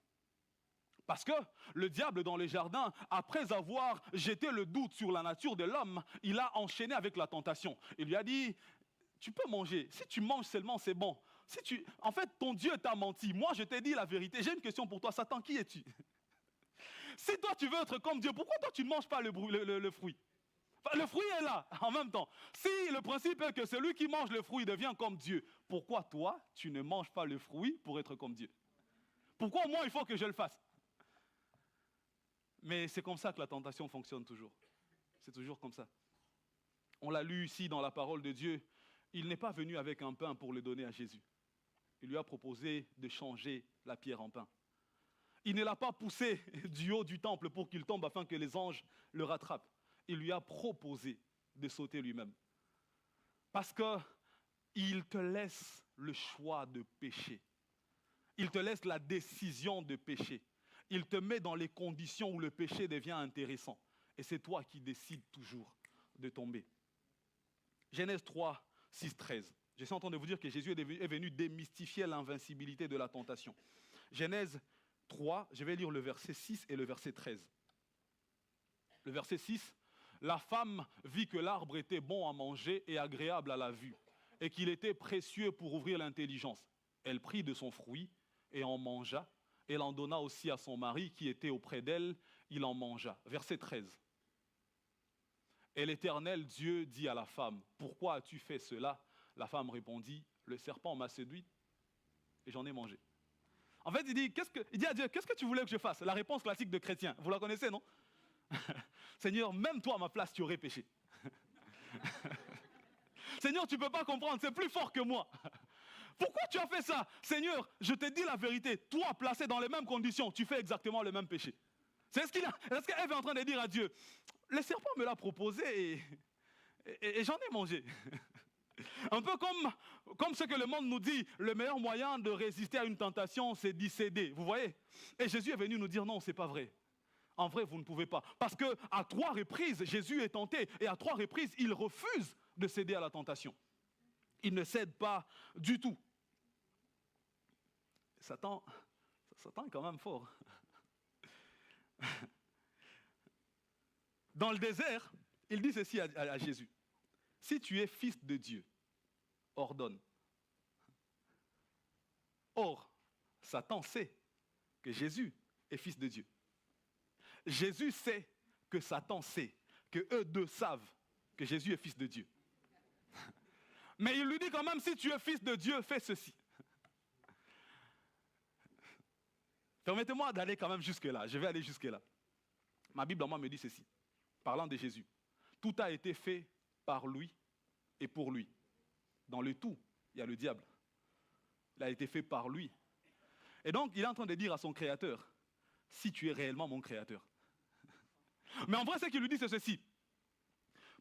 S1: Parce que le diable dans les jardins, après avoir jeté le doute sur la nature de l'homme, il a enchaîné avec la tentation. Il lui a dit, tu peux manger, si tu manges seulement c'est bon. En fait, ton Dieu t'a menti, moi je t'ai dit la vérité. J'ai une question pour toi, Satan, qui es-tu? Si toi tu veux être comme Dieu, pourquoi toi tu ne manges pas le fruit? Enfin, le fruit est là, en même temps. Si le principe est que celui qui mange le fruit devient comme Dieu, pourquoi toi, tu ne manges pas le fruit pour être comme Dieu? Pourquoi moi, il faut que je le fasse? Mais c'est comme ça que la tentation fonctionne toujours. C'est toujours comme ça. On l'a lu ici dans la parole de Dieu. Il n'est pas venu avec un pain pour le donner à Jésus. Il lui a proposé de changer la pierre en pain. Il ne l'a pas poussé du haut du temple pour qu'il tombe afin que les anges le rattrapent. Il lui a proposé de sauter lui-même. Parce qu'il te laisse le choix de pécher. Il te laisse la décision de pécher. Il te met dans les conditions où le péché devient intéressant. Et c'est toi qui décides toujours de tomber. Genèse 3, 6, 13. Je suis en train de vous dire que Jésus est venu démystifier l'invincibilité de la tentation. Genèse 3, je vais lire le verset 6 et le verset 13. Le verset 6, la femme vit que l'arbre était bon à manger et agréable à la vue, et qu'il était précieux pour ouvrir l'intelligence. Elle prit de son fruit et en mangea. Elle en donna aussi à son mari qui était auprès d'elle, il en mangea. Verset 13. Et l'Éternel Dieu dit à la femme, pourquoi as-tu fait cela? La femme répondit, le serpent m'a séduite et j'en ai mangé. En fait, il dit à Dieu, qu'est-ce que tu voulais que je fasse? La réponse classique de chrétien, vous la connaissez, non? Seigneur, même toi à ma place, tu aurais péché. Seigneur, tu ne peux pas comprendre, c'est plus fort que moi. Pourquoi tu as fait ça? Seigneur, je te dis la vérité, toi placé dans les mêmes conditions, tu fais exactement le même péché. C'est ce qu'Ève est en train de dire à Dieu. Le serpent me l'a proposé et j'en ai mangé. Un peu comme ce que le monde nous dit, le meilleur moyen de résister à une tentation, c'est d'y céder. Vous voyez? Et Jésus est venu nous dire non, ce n'est pas vrai. En vrai, vous ne pouvez pas. Parce qu'à 3 reprises, Jésus est tenté et à 3 reprises, il refuse de céder à la tentation. Il ne cède pas du tout. Satan est quand même fort. Dans le désert, il dit ceci à Jésus. Si tu es fils de Dieu, ordonne. Or, Satan sait que Jésus est fils de Dieu. Jésus sait que Satan sait, que eux deux savent que Jésus est fils de Dieu. Mais il lui dit quand même, si tu es fils de Dieu, fais ceci. Permettez-moi d'aller quand même jusque-là. Je vais aller jusque-là. Ma Bible en moi me dit ceci, parlant de Jésus. Tout a été fait par lui et pour lui. Dans le tout, il y a le diable. Il a été fait par lui. Et donc, il est en train de dire à son créateur, si tu es réellement mon créateur. Mais en vrai, ce qu'il lui dit, c'est ceci.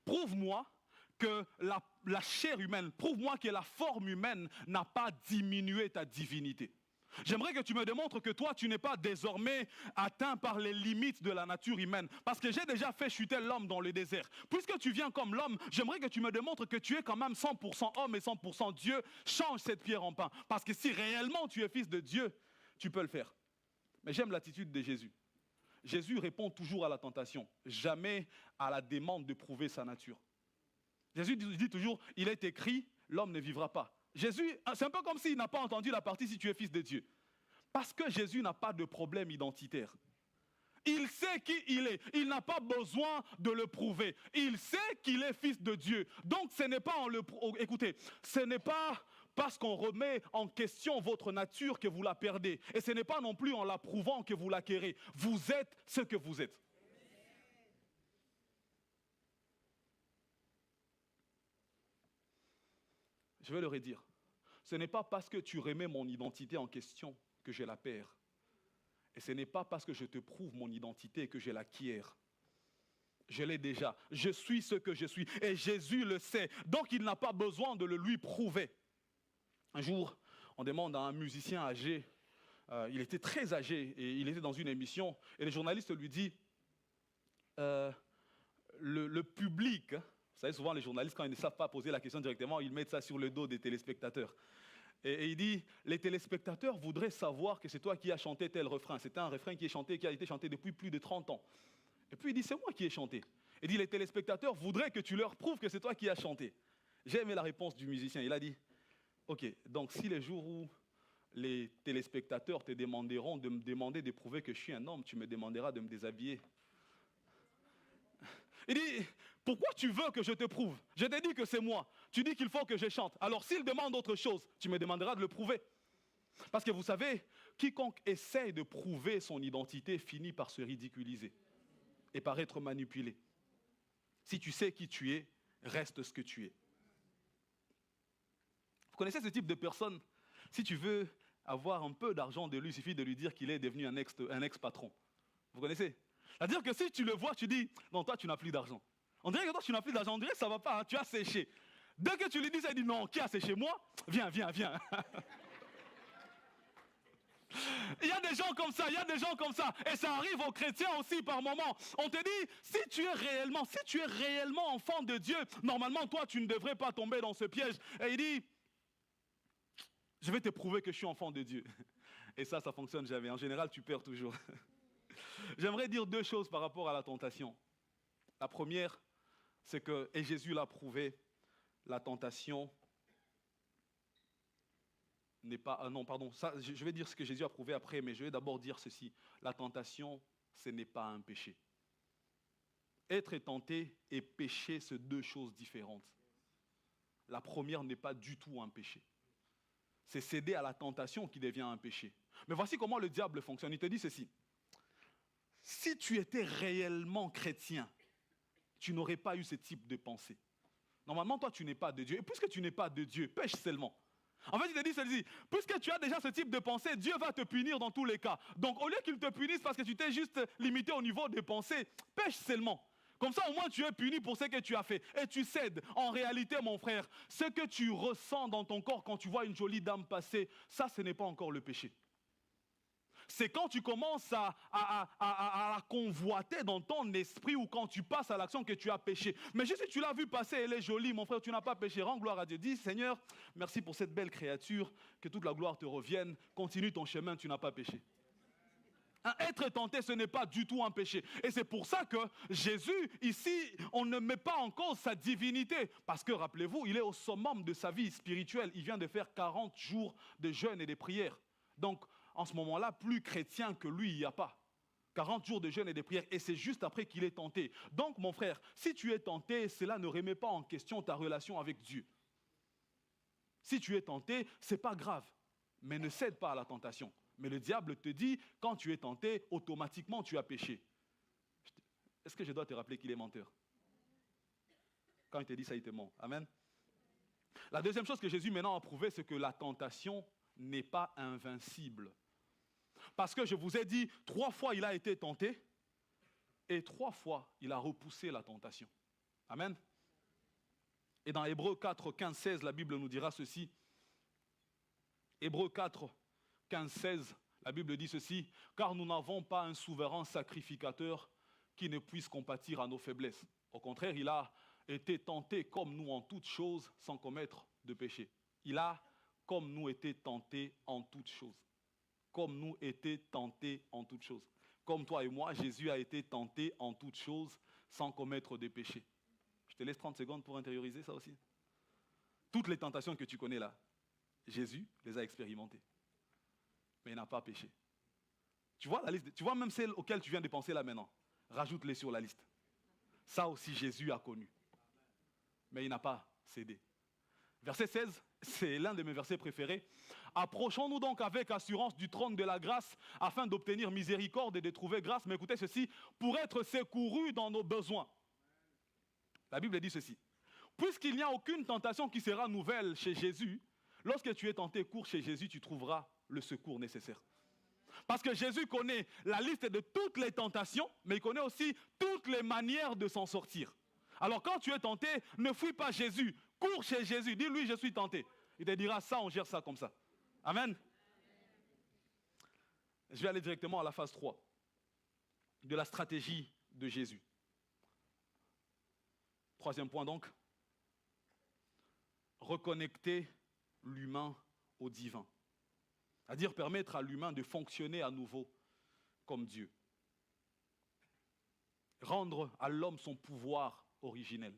S1: Prouve-moi que la chair humaine, prouve-moi que la forme humaine n'a pas diminué ta divinité. J'aimerais que tu me démontres que toi, tu n'es pas désormais atteint par les limites de la nature humaine. Parce que j'ai déjà fait chuter l'homme dans le désert. Puisque tu viens comme l'homme, j'aimerais que tu me démontres que tu es quand même 100% homme et 100% Dieu. Change cette pierre en pain. Parce que si réellement tu es fils de Dieu, tu peux le faire. Mais j'aime l'attitude de Jésus. Jésus répond toujours à la tentation, jamais à la demande de prouver sa nature. Jésus dit toujours, il est écrit, l'homme ne vivra pas. Jésus, c'est un peu comme s'il n'a pas entendu la partie si tu es fils de Dieu. Parce que Jésus n'a pas de problème identitaire. Il sait qui il est. Il n'a pas besoin de le prouver. Il sait qu'il est fils de Dieu. Donc ce n'est pas écoutez, ce n'est pas parce qu'on remet en question votre nature que vous la perdez. Et ce n'est pas non plus en la prouvant que vous l'acquérez. Vous êtes ce que vous êtes. Je vais le redire. Ce n'est pas parce que tu remets mon identité en question que je la perds. Et ce n'est pas parce que je te prouve mon identité que je l'acquiers. Je l'ai déjà. Je suis ce que je suis. Et Jésus le sait. Donc il n'a pas besoin de le lui prouver. Un jour, on demande à un musicien âgé, il était très âgé, et il était dans une émission, et le journaliste lui dit, le public, vous savez, souvent les journalistes, quand ils ne savent pas poser la question directement, ils mettent ça sur le dos des téléspectateurs. Et il dit, les téléspectateurs voudraient savoir que c'est toi qui as chanté tel refrain. C'était un refrain qui a été chanté depuis plus de 30 ans. Et puis il dit, c'est moi qui ai chanté. Il dit, les téléspectateurs voudraient que tu leur prouves que c'est toi qui as chanté. J'ai aimé la réponse du musicien. Il a dit, ok, donc si les jours où les téléspectateurs te demanderont de me demander de prouver que je suis un homme, tu me demanderas de me déshabiller. Il dit, pourquoi tu veux que je te prouve? Je t'ai dit que c'est moi. Tu dis qu'il faut que je chante. Alors s'il demande autre chose, tu me demanderas de le prouver. Parce que vous savez quiconque essaie de prouver son identité finit par se ridiculiser et par être manipulé. Si tu sais qui tu es, reste ce que tu es. Vous connaissez ce type de personne? Si tu veux avoir un peu d'argent de lui, il suffit de lui dire qu'il est devenu un ex-patron. Vous connaissez? C'est-à-dire que si tu le vois, tu dis, non, toi, tu n'as plus d'argent. On dirait que toi, tu n'as plus d'argent. On dirait que ça ne va pas, hein, tu as séché. Dès que tu lui dis ça, il dit, non, qui a séché? Moi? Viens. Il y a des gens comme ça, et ça arrive aux chrétiens aussi par moments. On te dit, si tu es réellement enfant de Dieu, normalement, toi, tu ne devrais pas tomber dans ce piège. Et il dit, je vais te prouver que je suis enfant de Dieu. Et ça fonctionne jamais. En général, tu perds toujours. J'aimerais dire deux choses par rapport à la tentation. La première, c'est que, et Jésus l'a prouvé, la tentation n'est pas... je vais dire ce que Jésus a prouvé après, mais je vais d'abord dire ceci. La tentation, ce n'est pas un péché. Être tenté et péché, c'est deux choses différentes. La première n'est pas du tout un péché. C'est céder à la tentation qui devient un péché. Mais voici comment le diable fonctionne. Il te dit ceci. Si tu étais réellement chrétien, tu n'aurais pas eu ce type de pensée. Normalement, toi, tu n'es pas de Dieu. Et puisque tu n'es pas de Dieu, pêche seulement. En fait, il te dit ceci. Puisque tu as déjà ce type de pensée, Dieu va te punir dans tous les cas. Donc, au lieu qu'il te punisse parce que tu t'es juste limité au niveau des pensées, pêche seulement. Comme ça, au moins, tu es puni pour ce que tu as fait. Et tu cèdes. En réalité, mon frère, ce que tu ressens dans ton corps quand tu vois une jolie dame passer, ça, ce n'est pas encore le péché. C'est quand tu commences à la convoiter dans ton esprit ou quand tu passes à l'action que tu as péché. Mais juste si tu l'as vu passer, elle est jolie, mon frère, tu n'as pas péché. Rends gloire à Dieu. Dis, Seigneur, merci pour cette belle créature, que toute la gloire te revienne. Continue ton chemin, tu n'as pas péché. Être tenté, ce n'est pas du tout un péché. Et c'est pour ça que Jésus, ici, on ne met pas en cause sa divinité. Parce que, rappelez-vous, il est au summum de sa vie spirituelle. Il vient de faire 40 jours de jeûne et de prières. Donc, en ce moment-là, plus chrétien que lui, il n'y a pas. 40 jours de jeûne et de prières, et c'est juste après qu'il est tenté. Donc, mon frère, si tu es tenté, cela ne remet pas en question ta relation avec Dieu. Si tu es tenté, ce n'est pas grave, mais ne cède pas à la tentation. Mais le diable te dit, quand tu es tenté, automatiquement tu as péché. Est-ce que je dois te rappeler qu'il est menteur? Quand il te dit ça, il te ment. Amen. La deuxième chose que Jésus maintenant a prouvé, c'est que la tentation n'est pas invincible. Parce que je vous ai dit, 3 fois il a été tenté, et 3 fois il a repoussé la tentation. Amen. Et dans Hébreux 4, 15, 16, la Bible nous dira ceci. Hébreux 4, 15, 16, la Bible dit ceci. Car nous n'avons pas un souverain sacrificateur qui ne puisse compatir à nos faiblesses. Au contraire, il a été tenté comme nous en toutes choses sans commettre de péché. Il a, comme nous, été tenté en toutes choses. Comme nous, été tenté en toutes choses. Comme toi et moi, Jésus a été tenté en toutes choses sans commettre de péché. Je te laisse 30 secondes pour intérioriser ça aussi. Toutes les tentations que tu connais là, Jésus les a expérimentées. Mais il n'a pas péché. Tu vois la liste, tu vois même celles auxquelles tu viens de penser là maintenant. Rajoute-les sur la liste. Ça aussi Jésus a connu. Mais il n'a pas cédé. Verset 16, c'est l'un de mes versets préférés. Approchons-nous donc avec assurance du trône de la grâce afin d'obtenir miséricorde et de trouver grâce. Mais écoutez ceci, pour être secourus dans nos besoins. La Bible dit ceci. Puisqu'il n'y a aucune tentation qui sera nouvelle chez Jésus, lorsque tu es tenté, cours chez Jésus, tu trouveras le secours nécessaire. Parce que Jésus connaît la liste de toutes les tentations, mais il connaît aussi toutes les manières de s'en sortir. Alors quand tu es tenté, ne fuis pas Jésus, cours chez Jésus, dis-lui je suis tenté. Il te dira ça, on gère ça comme ça. Amen. Je vais aller directement à la phase 3 de la stratégie de Jésus. 3e point donc, reconnecter l'humain au divin. C'est-à-dire permettre à l'humain de fonctionner à nouveau comme Dieu. Rendre à l'homme son pouvoir originel.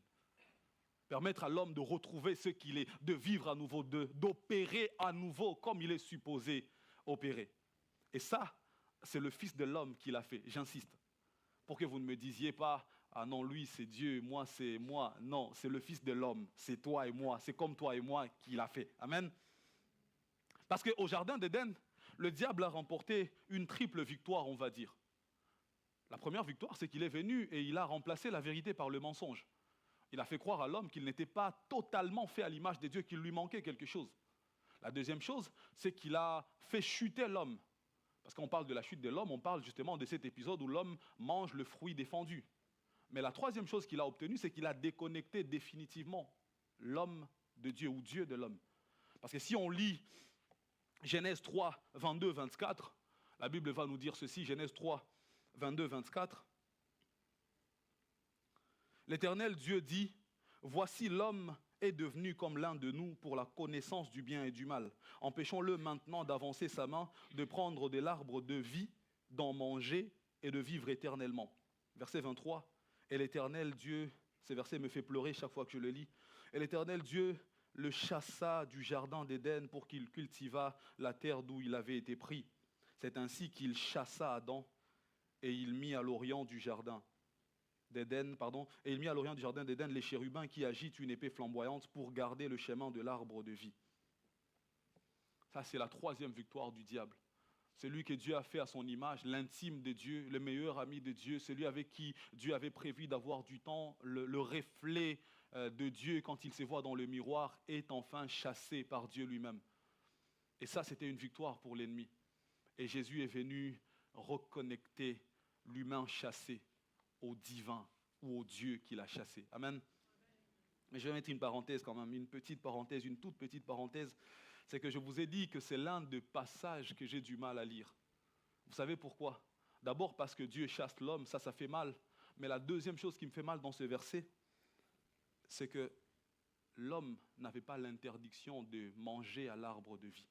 S1: Permettre à l'homme de retrouver ce qu'il est, de vivre à nouveau, d'opérer à nouveau comme il est supposé opérer. Et ça, c'est le Fils de l'homme qui l'a fait, j'insiste. Pour que vous ne me disiez pas, ah non, lui c'est Dieu, moi c'est moi. Non, c'est le Fils de l'homme, c'est toi et moi, c'est comme toi et moi qui l'a fait. Amen. Parce qu'au jardin d'Éden, le diable a remporté une triple victoire, on va dire. La première victoire, c'est qu'il est venu et il a remplacé la vérité par le mensonge. Il a fait croire à l'homme qu'il n'était pas totalement fait à l'image de Dieu, qu'il lui manquait quelque chose. La deuxième chose, c'est qu'il a fait chuter l'homme. Parce qu'on parle de la chute de l'homme, on parle justement de cet épisode où l'homme mange le fruit défendu. Mais la troisième chose qu'il a obtenue, c'est qu'il a déconnecté définitivement l'homme de Dieu ou Dieu de l'homme. Parce que si on lit Genèse 3, 22, 24, la Bible va nous dire ceci, Genèse 3, 22, 24. L'Éternel Dieu dit, « Voici l'homme est devenu comme l'un de nous pour la connaissance du bien et du mal. Empêchons-le maintenant d'avancer sa main, de prendre de l'arbre de vie, d'en manger et de vivre éternellement. » Verset 23. « Et l'Éternel Dieu, ce verset me fait pleurer chaque fois que je le lis, « Et l'Éternel Dieu le chassa du jardin d'Éden pour qu'il cultivât la terre d'où il avait été pris. C'est ainsi qu'il chassa Adam et il mit à l'orient du jardin d'Éden, et il mit à l'orient du jardin d'Éden les chérubins qui agitent une épée flamboyante pour garder le chemin de l'arbre de vie. » Ça, c'est la troisième victoire du diable. Celui que Dieu a fait à son image, l'intime de Dieu, le meilleur ami de Dieu, celui avec qui Dieu avait prévu d'avoir du temps, le reflet de Dieu quand il se voit dans le miroir, est enfin chassé par Dieu lui-même. Et ça, c'était une victoire pour l'ennemi. Et Jésus est venu reconnecter l'humain chassé au divin ou au Dieu qu'il a chassé. Amen. Mais je vais mettre une parenthèse quand même, une petite parenthèse, une toute petite parenthèse. C'est que je vous ai dit que c'est l'un des passages que j'ai du mal à lire. Vous savez pourquoi? D'abord parce que Dieu chasse l'homme, ça fait mal. Mais la deuxième chose qui me fait mal dans ce verset, c'est que l'homme n'avait pas l'interdiction de manger à l'arbre de vie.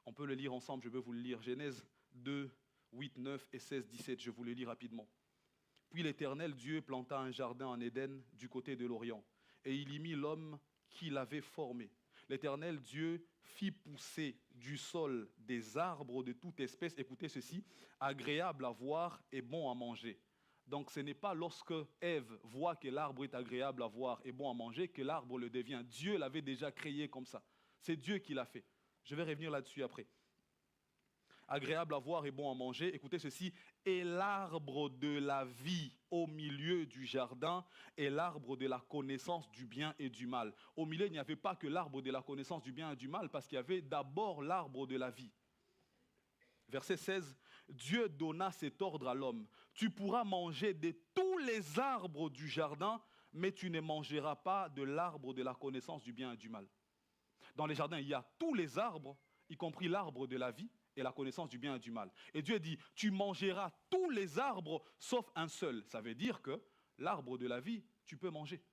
S1: On peut le lire ensemble, je veux vous le lire. Genèse 2, 8, 9 et 16, 17, je vous le lis rapidement. « Puis l'Éternel Dieu planta un jardin en Éden du côté de l'Orient, et il y mit l'homme qu'il avait formé. L'Éternel Dieu fit pousser du sol des arbres de toute espèce, écoutez ceci, agréables à voir et bons à manger. » Donc ce n'est pas lorsque Ève voit que l'arbre est agréable à voir et bon à manger que l'arbre le devient. Dieu l'avait déjà créé comme ça. C'est Dieu qui l'a fait. Je vais revenir là-dessus après. Agréable à voir et bon à manger, écoutez ceci, et l'arbre de la vie au milieu du jardin et l'arbre de la connaissance du bien et du mal. Au milieu, il n'y avait pas que l'arbre de la connaissance du bien et du mal, parce qu'il y avait d'abord l'arbre de la vie. Verset 16, Dieu donna cet ordre à l'homme, tu pourras manger de tous les arbres du jardin, mais tu ne mangeras pas de l'arbre de la connaissance du bien et du mal. Dans les jardins, il y a tous les arbres, y compris l'arbre de la vie, et la connaissance du bien et du mal. Et Dieu dit, tu mangeras tous les arbres sauf un seul. Ça veut dire que l'arbre de la vie, tu peux manger.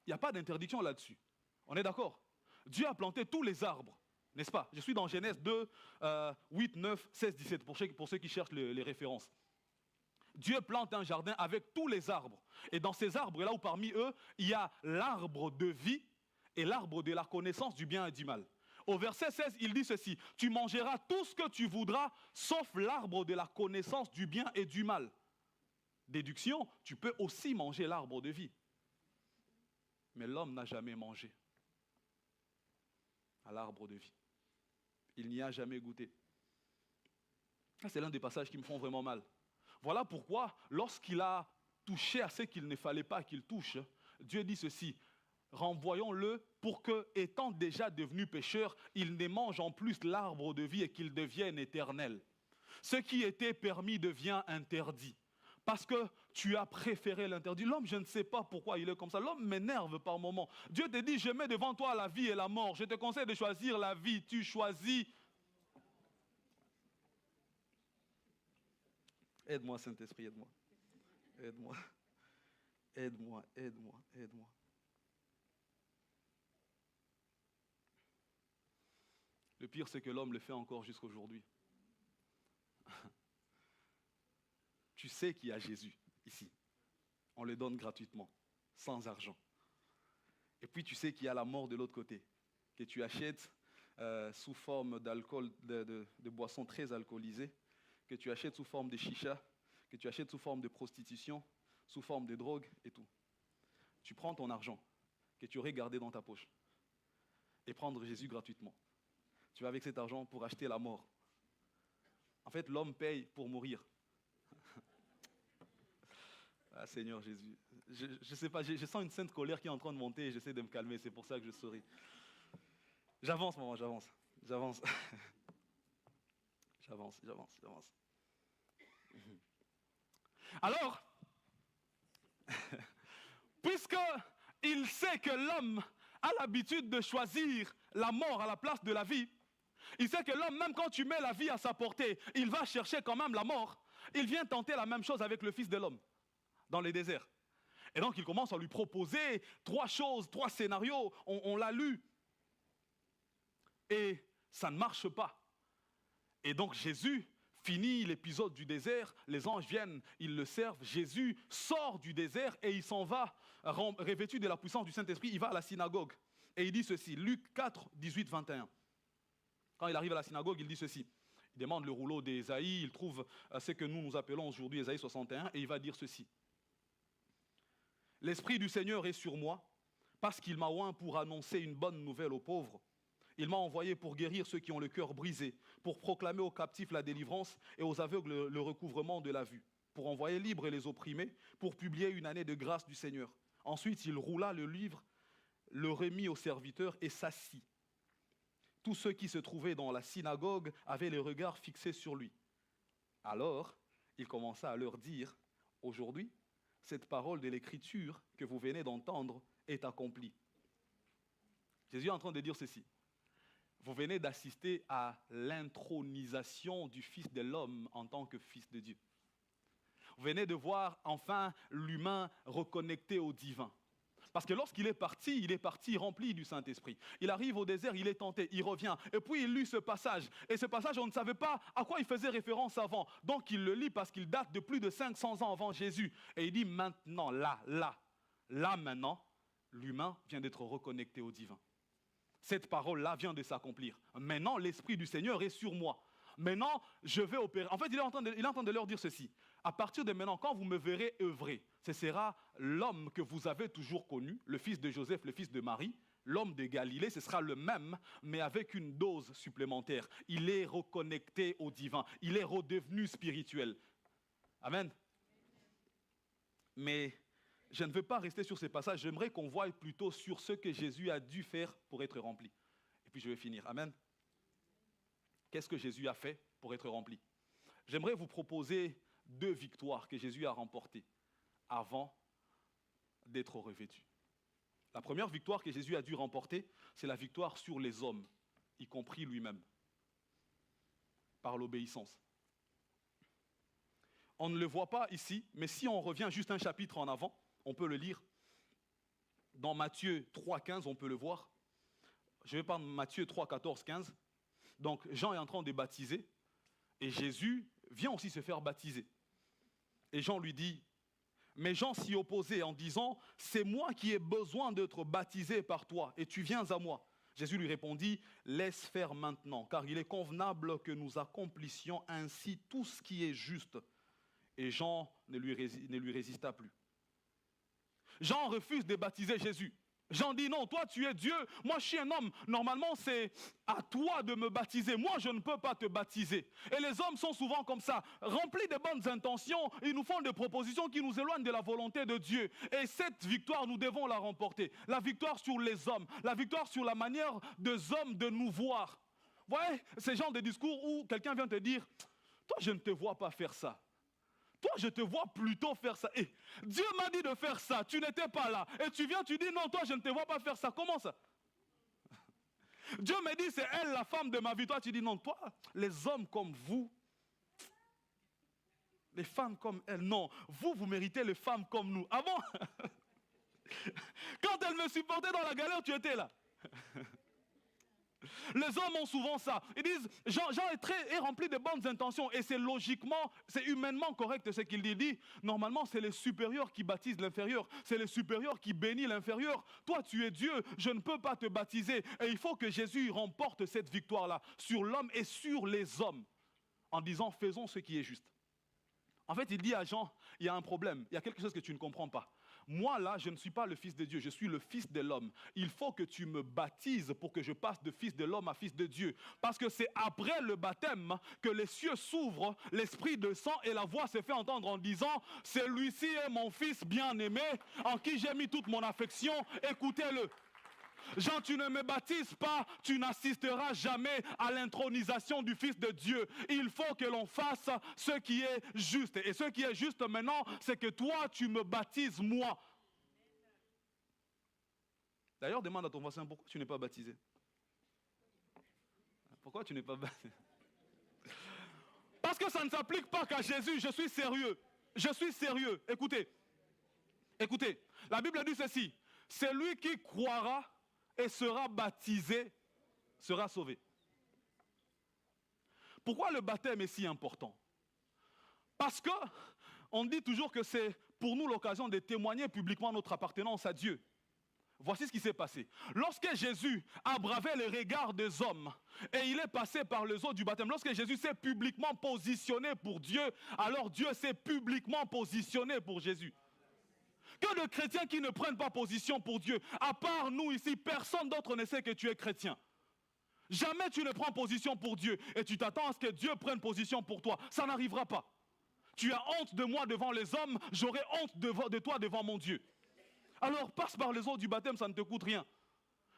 S1: Il n'y a pas d'interdiction là-dessus. On est d'accord? Dieu a planté tous les arbres, n'est-ce pas? Je suis dans Genèse 2, 8, 9, 16, 17, pour ceux qui cherchent les références. Dieu plante un jardin avec tous les arbres. Et dans ces arbres, là où parmi eux, il y a l'arbre de vie et l'arbre de la connaissance du bien et du mal. Au verset 16, il dit ceci, « Tu mangeras tout ce que tu voudras, sauf l'arbre de la connaissance du bien et du mal. » Déduction, tu peux aussi manger l'arbre de vie. Mais l'homme n'a jamais mangé à l'arbre de vie. Il n'y a jamais goûté. Ça, c'est l'un des passages qui me font vraiment mal. Voilà pourquoi, lorsqu'il a touché à ce qu'il ne fallait pas qu'il touche, Dieu dit ceci, renvoyons-le pour que, étant déjà devenu pécheur, il ne mange en plus l'arbre de vie et qu'il devienne éternel. Ce qui était permis devient interdit. Parce que tu as préféré l'interdit. L'homme, je ne sais pas pourquoi il est comme ça. L'homme m'énerve par moments. Dieu te dit, je mets devant toi la vie et la mort. Je te conseille de choisir la vie. Tu choisis. Aide-moi, Saint-Esprit, aide-moi. Aide-moi. Aide-moi, aide-moi, aide-moi. Le pire, c'est que l'homme le fait encore jusqu'à aujourd'hui. Tu sais qu'il y a Jésus ici. On le donne gratuitement, sans argent. Et puis tu sais qu'il y a la mort de l'autre côté, que tu achètes sous forme d'alcool, de boissons très alcoolisées, que tu achètes sous forme de chicha, que tu achètes sous forme de prostitution, sous forme de drogue et tout. Tu prends ton argent que tu aurais gardé dans ta poche et prendre Jésus gratuitement. tu vas avec cet argent pour acheter la mort. En fait, l'homme paye pour mourir. Ah Seigneur Jésus, je ne sais pas, je sens une sainte colère qui est en train de monter et j'essaie de me calmer, c'est pour ça que je souris. J'avance, maman, j'avance. J'avance. Alors, puisqu'il sait que l'homme a l'habitude de choisir la mort à la place de la vie, il sait que l'homme, même quand tu mets la vie à sa portée, il va chercher quand même la mort. Il vient tenter la même chose avec le Fils de l'homme, dans le désert. Et donc, il commence à lui proposer 3 choses, 3 scénarios, on l'a lu. Et ça ne marche pas. Et donc, Jésus finit l'épisode du désert, les anges viennent, ils le servent, Jésus sort du désert et il s'en va, revêtu de la puissance du Saint-Esprit, il va à la synagogue. Et il dit ceci, Luc 4, 18, 21. Quand il arrive à la synagogue, il dit ceci. Il demande le rouleau d'Ésaïe, il trouve ce que nous appelons aujourd'hui Ésaïe 61, et il va dire ceci. L'Esprit du Seigneur est sur moi, parce qu'il m'a oint pour annoncer une bonne nouvelle aux pauvres. Il m'a envoyé pour guérir ceux qui ont le cœur brisé, pour proclamer aux captifs la délivrance et aux aveugles le recouvrement de la vue, pour envoyer libres les opprimés, pour publier une année de grâce du Seigneur. Ensuite, il roula le livre, le remit aux serviteurs et s'assit. Tous ceux qui se trouvaient dans la synagogue avaient les regards fixés sur lui. Alors, il commença à leur dire, « Aujourd'hui, cette parole de l'Écriture que vous venez d'entendre est accomplie. » Jésus est en train de dire ceci. Vous venez d'assister à l'intronisation du Fils de l'homme en tant que Fils de Dieu. Vous venez de voir enfin l'humain reconnecté au divin. Parce que lorsqu'il est parti rempli du Saint-Esprit. Il arrive au désert, il est tenté, il revient. Et puis il lit ce passage. Et ce passage, on ne savait pas à quoi il faisait référence avant. Donc il le lit parce qu'il date de plus de 500 ans avant Jésus. Et il dit maintenant, là maintenant, l'humain vient d'être reconnecté au divin. Cette parole-là vient de s'accomplir. Maintenant, l'Esprit du Seigneur est sur moi. Maintenant, je vais opérer. En fait, il est en train de leur dire ceci. À partir de maintenant, quand vous me verrez œuvrer, ce sera l'homme que vous avez toujours connu, le fils de Joseph, le fils de Marie, l'homme de Galilée, ce sera le même, mais avec une dose supplémentaire. Il est reconnecté au divin. Il est redevenu spirituel. Amen. Mais je ne veux pas rester sur ces passages. J'aimerais qu'on voie plutôt sur ce que Jésus a dû faire pour être rempli. Et puis je vais finir. Amen. Qu'est-ce que Jésus a fait pour être rempli? J'aimerais vous proposer 2 victoires que Jésus a remportées avant d'être revêtu. La première victoire que Jésus a dû remporter, c'est la victoire sur les hommes, y compris lui-même, par l'obéissance. On ne le voit pas ici, mais si on revient juste un chapitre en avant, on peut le lire. Dans Matthieu 3, 15, on peut le voir. Je vais prendre Matthieu 3, 14, 15. Donc Jean est en train de baptiser et Jésus vient aussi se faire baptiser. Et Jean lui dit, mais Jean s'y opposait en disant, c'est moi qui ai besoin d'être baptisé par toi et tu viens à moi. Jésus lui répondit, laisse faire maintenant, car il est convenable que nous accomplissions ainsi tout ce qui est juste. Et Jean ne lui résista plus. Jean refuse de baptiser Jésus. Jean dit non, toi tu es Dieu, moi je suis un homme. Normalement c'est à toi de me baptiser, moi je ne peux pas te baptiser. Et les hommes sont souvent comme ça, remplis de bonnes intentions, ils nous font des propositions qui nous éloignent de la volonté de Dieu. Et cette victoire, nous devons la remporter. La victoire sur les hommes, la victoire sur la manière des hommes de nous voir. Vous voyez, ce genre de discours où quelqu'un vient te dire, toi je ne te vois pas faire ça. Toi, je te vois plutôt faire ça. Et Dieu m'a dit de faire ça, tu n'étais pas là. Et tu viens, tu dis non, toi, je ne te vois pas faire ça. Comment ça? Dieu me dit, c'est elle la femme de ma vie. Toi, tu dis non, toi, les hommes comme vous, les femmes comme elle, non. Vous méritez les femmes comme nous. Ah bon? Quand elle me supportait dans la galère, tu étais là. Les hommes ont souvent ça. Ils disent, Jean est rempli de bonnes intentions et c'est logiquement, c'est humainement correct ce qu'il dit. Il dit, normalement c'est les supérieurs qui baptisent l'inférieur. C'est les supérieurs qui bénissent l'inférieur. Toi tu es Dieu, je ne peux pas te baptiser. Et il faut que Jésus remporte cette victoire-là sur l'homme et sur les hommes en disant, faisons ce qui est juste. En fait, il dit à Jean, il y a un problème, il y a quelque chose que tu ne comprends pas. moi là, je ne suis pas le fils de Dieu, je suis le fils de l'homme. Il faut que tu me baptises pour que je passe de fils de l'homme à fils de Dieu. Parce que c'est après le baptême que les cieux s'ouvrent, l'esprit descend et la voix se fait entendre en disant, celui-ci est mon fils bien-aimé, en qui j'ai mis toute mon affection, écoutez-le. Jean, tu ne me baptises pas, tu n'assisteras jamais à l'intronisation du Fils de Dieu. Il faut que l'on fasse ce qui est juste. Et ce qui est juste maintenant, c'est que toi, tu me baptises moi. D'ailleurs, demande à ton voisin, pourquoi tu n'es pas baptisé? Pourquoi tu n'es pas baptisé? Parce que ça ne s'applique pas qu'à Jésus, je suis sérieux. Je suis sérieux. Écoutez, la Bible dit ceci, celui qui croira et sera baptisé, sera sauvé. Pourquoi le baptême est si important? Parce que on dit toujours que c'est pour nous l'occasion de témoigner publiquement notre appartenance à Dieu. Voici ce qui s'est passé. Lorsque Jésus a bravé les regards des hommes et il est passé par les eaux du baptême, lorsque Jésus s'est publiquement positionné pour Dieu, alors Dieu s'est publiquement positionné pour Jésus. Que de chrétiens qui ne prennent pas position pour Dieu. À part nous ici, personne d'autre ne sait que tu es chrétien. Jamais tu ne prends position pour Dieu et tu t'attends à ce que Dieu prenne position pour toi. Ça n'arrivera pas. Tu as honte de moi devant les hommes, j'aurai honte de toi devant mon Dieu. Alors passe par les eaux du baptême, ça ne te coûte rien.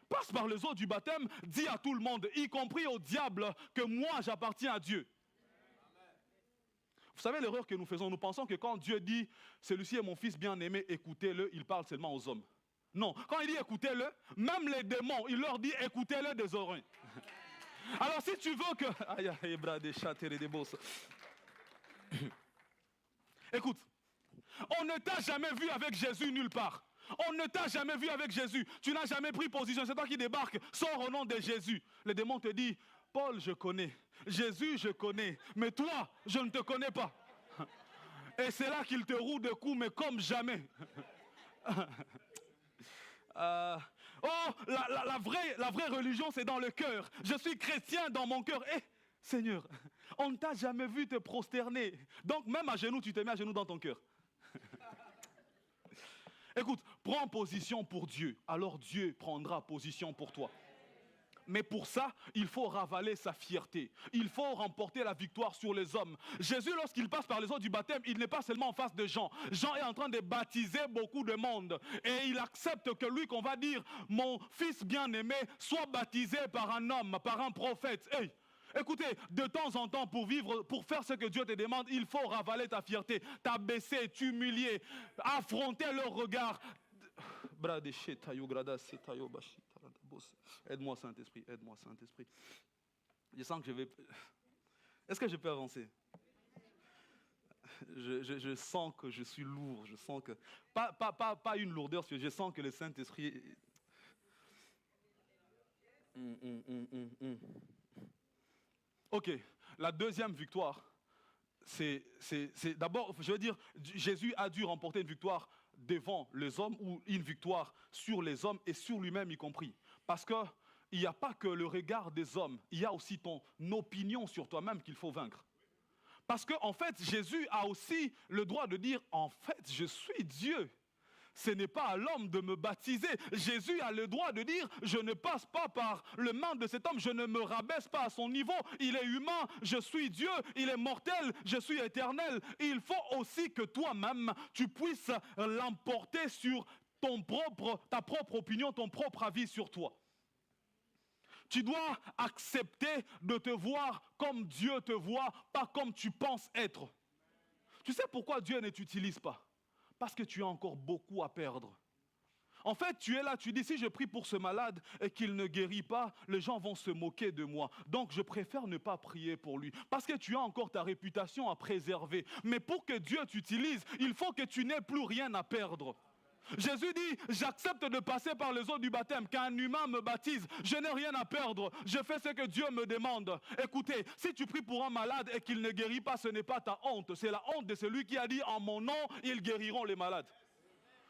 S1: Passe par les eaux du baptême, dis à tout le monde, y compris au diable, que moi j'appartiens à Dieu. Vous savez l'erreur que nous faisons, nous pensons que quand Dieu dit « celui-ci est mon fils bien-aimé, écoutez-le », il parle seulement aux hommes. Non, quand il dit « écoutez-le », même les démons, il leur dit « écoutez-le des oreilles ». Alors si tu veux que... Écoute, on ne t'a jamais vu avec Jésus nulle part. On ne t'a jamais vu avec Jésus. Tu n'as jamais pris position, c'est toi qui débarques, sors au nom de Jésus. Le démon te dit... Paul, je connais. Jésus, je connais. Mais toi, je ne te connais pas. Et c'est là qu'il te roue de coups, mais comme jamais. La vraie religion, c'est dans le cœur. Je suis chrétien dans mon cœur. Eh, Seigneur, on ne t'a jamais vu te prosterner. Donc même à genoux, tu te mets à genoux dans ton cœur. Écoute, prends position pour Dieu. Alors Dieu prendra position pour toi. Mais pour ça, il faut ravaler sa fierté. Il faut remporter la victoire sur les hommes. Jésus, lorsqu'il passe par les eaux du baptême, il n'est pas seulement en face de Jean. Jean est en train de baptiser beaucoup de monde. Et il accepte que lui, qu'on va dire, mon fils bien-aimé, soit baptisé par un homme, par un prophète. Hey, écoutez, de temps en temps, pour vivre, pour faire ce que Dieu te demande, il faut ravaler ta fierté, t'abaisser, t'humilier, affronter leur regard. Aide-moi Saint-Esprit, aide-moi Saint-Esprit. Je sens que je vais... Est-ce que je peux avancer? Je sens que je suis lourd, je sens que... Pas une lourdeur, je sens que le Saint-Esprit... Ok, la deuxième victoire, c'est d'abord, je veux dire, Jésus a dû remporter une victoire devant les hommes ou une victoire sur les hommes et sur lui-même y compris. Parce qu'il n'y a pas que le regard des hommes, il y a aussi ton opinion sur toi-même qu'il faut vaincre. Parce qu'en fait, Jésus a aussi le droit de dire, en fait, je suis Dieu. Ce n'est pas à l'homme de me baptiser. Jésus a le droit de dire, je ne passe pas par le main de cet homme, je ne me rabaisse pas à son niveau. Il est humain, je suis Dieu, il est mortel, je suis éternel. Il faut aussi que toi-même, tu puisses l'emporter sur ta propre opinion, ton propre avis sur toi. Tu dois accepter de te voir comme Dieu te voit, pas comme tu penses être. Tu sais pourquoi Dieu ne t'utilise pas? Parce que tu as encore beaucoup à perdre. En fait, tu es là, tu dis, si je prie pour ce malade et qu'il ne guérit pas, les gens vont se moquer de moi. Donc, je préfère ne pas prier pour lui. Parce que tu as encore ta réputation à préserver. Mais pour que Dieu t'utilise, il faut que tu n'aies plus rien à perdre. Jésus dit, j'accepte de passer par les eaux du baptême, qu'un humain me baptise, je n'ai rien à perdre, je fais ce que Dieu me demande. Écoutez, si tu pries pour un malade et qu'il ne guérit pas, ce n'est pas ta honte, c'est la honte de celui qui a dit, en mon nom, ils guériront les malades.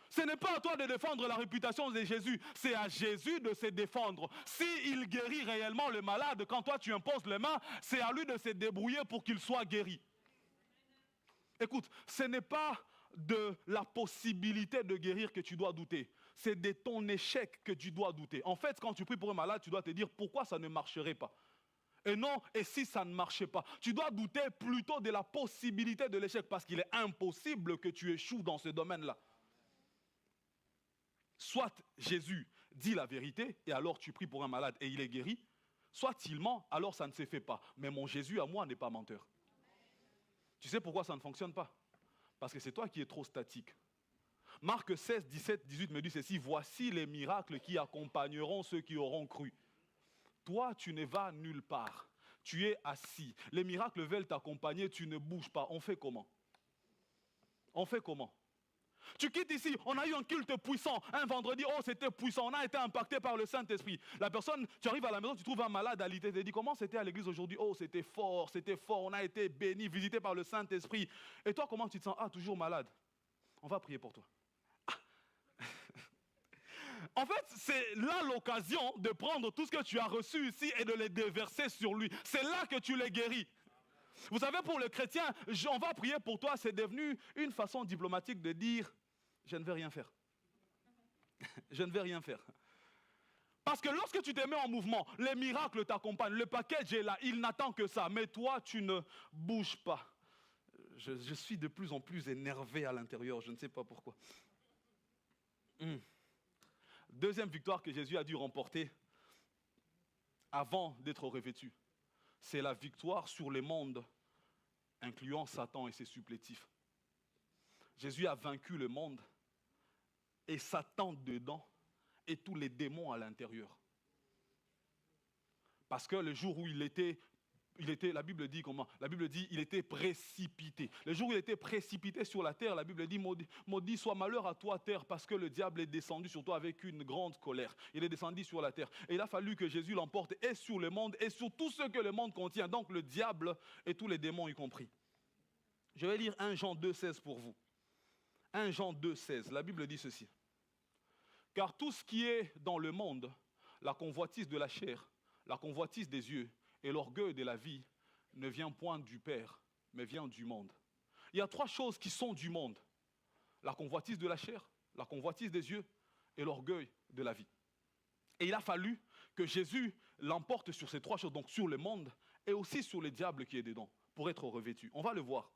S1: Ce n'est pas à toi de défendre la réputation de Jésus, c'est à Jésus de se défendre. S'il guérit réellement le malade, quand toi tu imposes les mains, c'est à lui de se débrouiller pour qu'il soit guéri. Écoute, ce n'est pas de la possibilité de guérir que tu dois douter. C'est de ton échec que tu dois douter. En fait, quand tu pries pour un malade, tu dois te dire pourquoi ça ne marcherait pas. Et non, et si ça ne marchait pas? Tu dois douter plutôt de la possibilité de l'échec parce qu'il est impossible que tu échoues dans ce domaine-là. Soit Jésus dit la vérité et alors tu pries pour un malade et il est guéri, soit il ment, alors ça ne se fait pas. Mais mon Jésus à moi n'est pas menteur. Tu sais pourquoi ça ne fonctionne pas? Parce que c'est toi qui es trop statique. Marc 16, 17, 18 me dit ceci: voici les miracles qui accompagneront ceux qui auront cru. Toi, tu ne vas nulle part. Tu es assis. Les miracles veulent t'accompagner, tu ne bouges pas. On fait comment? On fait comment? Tu quittes ici, on a eu un culte puissant, un vendredi, oh c'était puissant, on a été impacté par le Saint-Esprit. La personne, tu arrives à la maison, tu trouves un malade alité, tu te dis comment c'était à l'église aujourd'hui? Oh c'était fort, on a été béni, visité par le Saint-Esprit. Et toi comment tu te sens? Ah toujours malade. On va prier pour toi. En fait, c'est là l'occasion de prendre tout ce que tu as reçu ici et de les déverser sur lui. C'est là que tu les guéris. Vous savez, pour le chrétien, on va prier pour toi, c'est devenu une façon diplomatique de dire « je ne vais rien faire ». Je ne vais rien faire. Parce que lorsque tu te mets en mouvement, les miracles t'accompagnent, le package est là, il n'attend que ça, mais toi, tu ne bouges pas. Je suis de plus en plus énervé à l'intérieur, je ne sais pas pourquoi. Deuxième victoire que Jésus a dû remporter avant d'être revêtu, c'est la victoire sur les mondes, incluant Satan et ses supplétifs. Jésus a vaincu le monde et Satan dedans et tous les démons à l'intérieur. Parce que le jour où il était, la Bible dit comment? La Bible dit il était précipité. Le jour où il était précipité sur la terre, la Bible dit maudit soit malheur à toi terre, parce que le diable est descendu sur toi avec une grande colère. Il est descendu sur la terre. Et il a fallu que Jésus l'emporte et sur le monde et sur tout ce que le monde contient. Donc le diable et tous les démons y compris. Je vais lire 1 Jean 2,16 pour vous. 1 Jean 2,16, la Bible dit ceci. Car tout ce qui est dans le monde, la convoitise de la chair, la convoitise des yeux et l'orgueil de la vie, ne vient point du Père, mais vient du monde. Il y a 3 choses qui sont du monde. La convoitise de la chair, la convoitise des yeux et l'orgueil de la vie. Et il a fallu que Jésus l'emporte sur ces 3 choses, donc sur le monde et aussi sur le diable qui est dedans, pour être revêtu. On va le voir.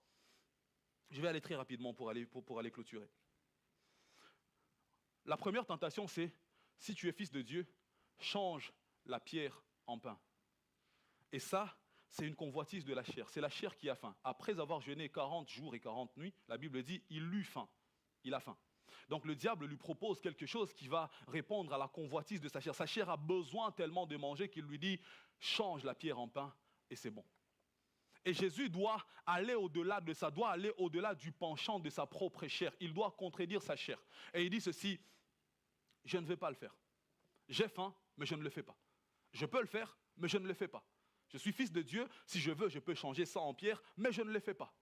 S1: Je vais aller très rapidement pour aller clôturer. La première tentation, c'est, si tu es fils de Dieu, change la pierre en pain. Et ça, c'est une convoitise de la chair. C'est la chair qui a faim. Après avoir jeûné 40 jours et 40 nuits, la Bible dit, il eut faim. Il a faim. Donc le diable lui propose quelque chose qui va répondre à la convoitise de sa chair. Sa chair a besoin tellement de manger qu'il lui dit, change la pierre en pain et c'est bon. Et Jésus doit aller au-delà de ça, doit aller au-delà du penchant de sa propre chair. Il doit contredire sa chair. Et il dit ceci, je ne vais pas le faire. J'ai faim, mais je ne le fais pas. Je peux le faire, mais je ne le fais pas. Je suis fils de Dieu, si je veux, je peux changer ça en pierre, mais je ne le fais pas.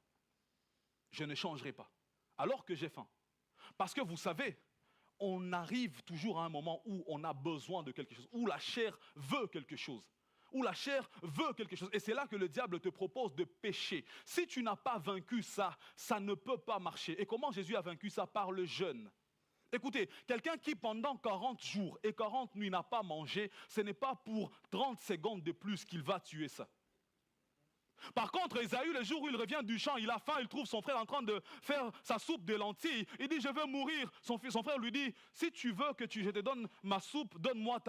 S1: Je ne changerai pas, alors que j'ai faim. Parce que vous savez, on arrive toujours à un moment où on a besoin de quelque chose, où la chair veut quelque chose. Où la chair veut quelque chose. Et c'est là que le diable te propose de pécher. Si tu n'as pas vaincu ça, ça ne peut pas marcher. Et comment Jésus a vaincu ça? Par le jeûne. Écoutez, quelqu'un qui pendant 40 jours et 40 nuits n'a pas mangé, ce n'est pas pour 30 secondes de plus qu'il va tuer ça. Par contre, Ésaü, le jour où il revient du champ, il a faim, il trouve son frère en train de faire sa soupe de lentilles. Il dit, je veux mourir. Son frère lui dit, si tu veux que je te donne ma soupe, donne-moi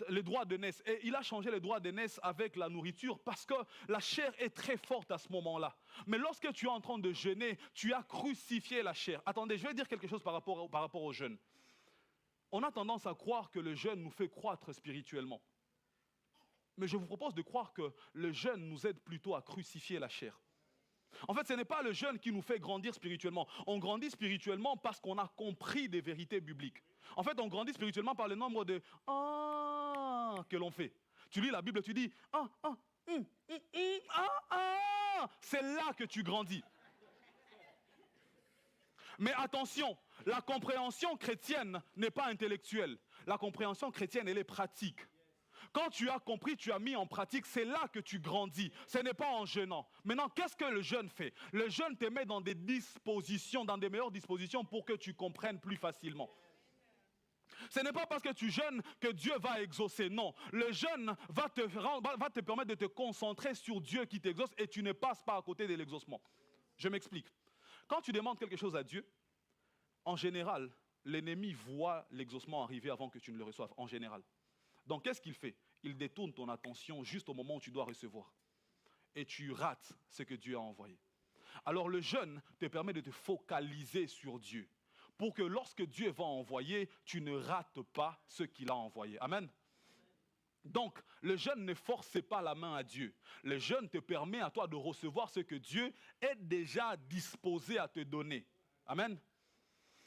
S1: les droits d'aînesse. Et il a changé les droits d'aînesse avec la nourriture parce que la chair est très forte à ce moment-là. Mais lorsque tu es en train de jeûner, tu as crucifié la chair. Attendez, je vais dire quelque chose par rapport au jeûne. On a tendance à croire que le jeûne nous fait croître spirituellement. Mais je vous propose de croire que le jeûne nous aide plutôt à crucifier la chair. En fait, ce n'est pas le jeûne qui nous fait grandir spirituellement. On grandit spirituellement parce qu'on a compris des vérités bibliques. En fait, on grandit spirituellement par le nombre de « ah » que l'on fait. Tu lis la Bible, tu dis « ah, ah, ah ». C'est là que tu grandis. Mais attention, la compréhension chrétienne n'est pas intellectuelle. La compréhension chrétienne, elle est pratique. Quand tu as compris, tu as mis en pratique, c'est là que tu grandis. Ce n'est pas en jeûnant. Maintenant, qu'est-ce que le jeûne fait? Le jeûne te met dans des dispositions, dans des meilleures dispositions pour que tu comprennes plus facilement. Ce n'est pas parce que tu jeûnes que Dieu va exaucer. Non, le jeûne va te permettre de te concentrer sur Dieu qui t'exauce et tu ne passes pas à côté de l'exaucement. Je m'explique. Quand tu demandes quelque chose à Dieu, en général, l'ennemi voit l'exaucement arriver avant que tu ne le reçoives, en général. Donc qu'est-ce qu'il fait? Il détourne ton attention juste au moment où tu dois recevoir. Et tu rates ce que Dieu a envoyé. Alors le jeûne te permet de te focaliser sur Dieu. Pour que lorsque Dieu va envoyer, tu ne rates pas ce qu'il a envoyé. Amen. Donc, le jeûne ne force pas la main à Dieu. Le jeûne te permet à toi de recevoir ce que Dieu est déjà disposé à te donner. Amen.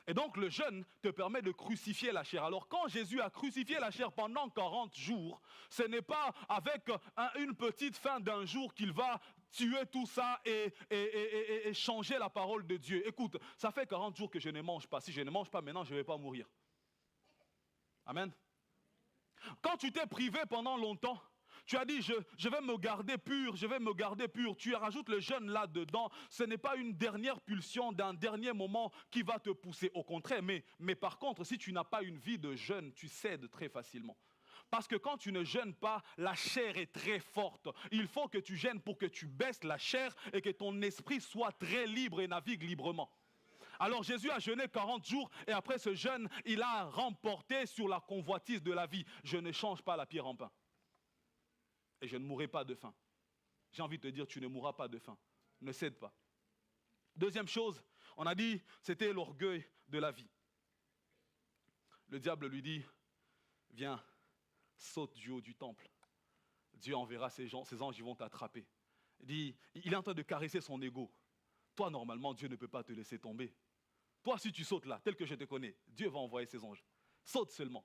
S1: Et donc, le jeûne te permet de crucifier la chair. Alors, quand Jésus a crucifié la chair pendant 40 jours, ce n'est pas avec une petite fin d'un jour qu'il va tuer tout ça et changer la parole de Dieu. Écoute, ça fait 40 jours que je ne mange pas. Si je ne mange pas maintenant, je ne vais pas mourir. Amen. Quand tu t'es privé pendant longtemps, tu as dit, je vais me garder pur, je vais me garder pur. Tu rajoutes le jeûne là-dedans. Ce n'est pas une dernière pulsion d'un dernier moment qui va te pousser. Au contraire, mais par contre, si tu n'as pas une vie de jeûne, tu cèdes très facilement. Parce que quand tu ne jeûnes pas, la chair est très forte. Il faut que tu jeûnes pour que tu baisses la chair et que ton esprit soit très libre et navigue librement. Alors Jésus a jeûné 40 jours et après ce jeûne, il a remporté sur la convoitise de la vie. Je ne change pas la pierre en pain. Et je ne mourrai pas de faim. J'ai envie de te dire, tu ne mourras pas de faim. Ne cède pas. Deuxième chose, on a dit, c'était l'orgueil de la vie. Le diable lui dit, viens, saute du haut du temple. Dieu enverra ses anges, ils vont t'attraper. Il est en train de caresser son ego. Toi, normalement, Dieu ne peut pas te laisser tomber. Toi, si tu sautes là, tel que je te connais, Dieu va envoyer ses anges. Saute seulement.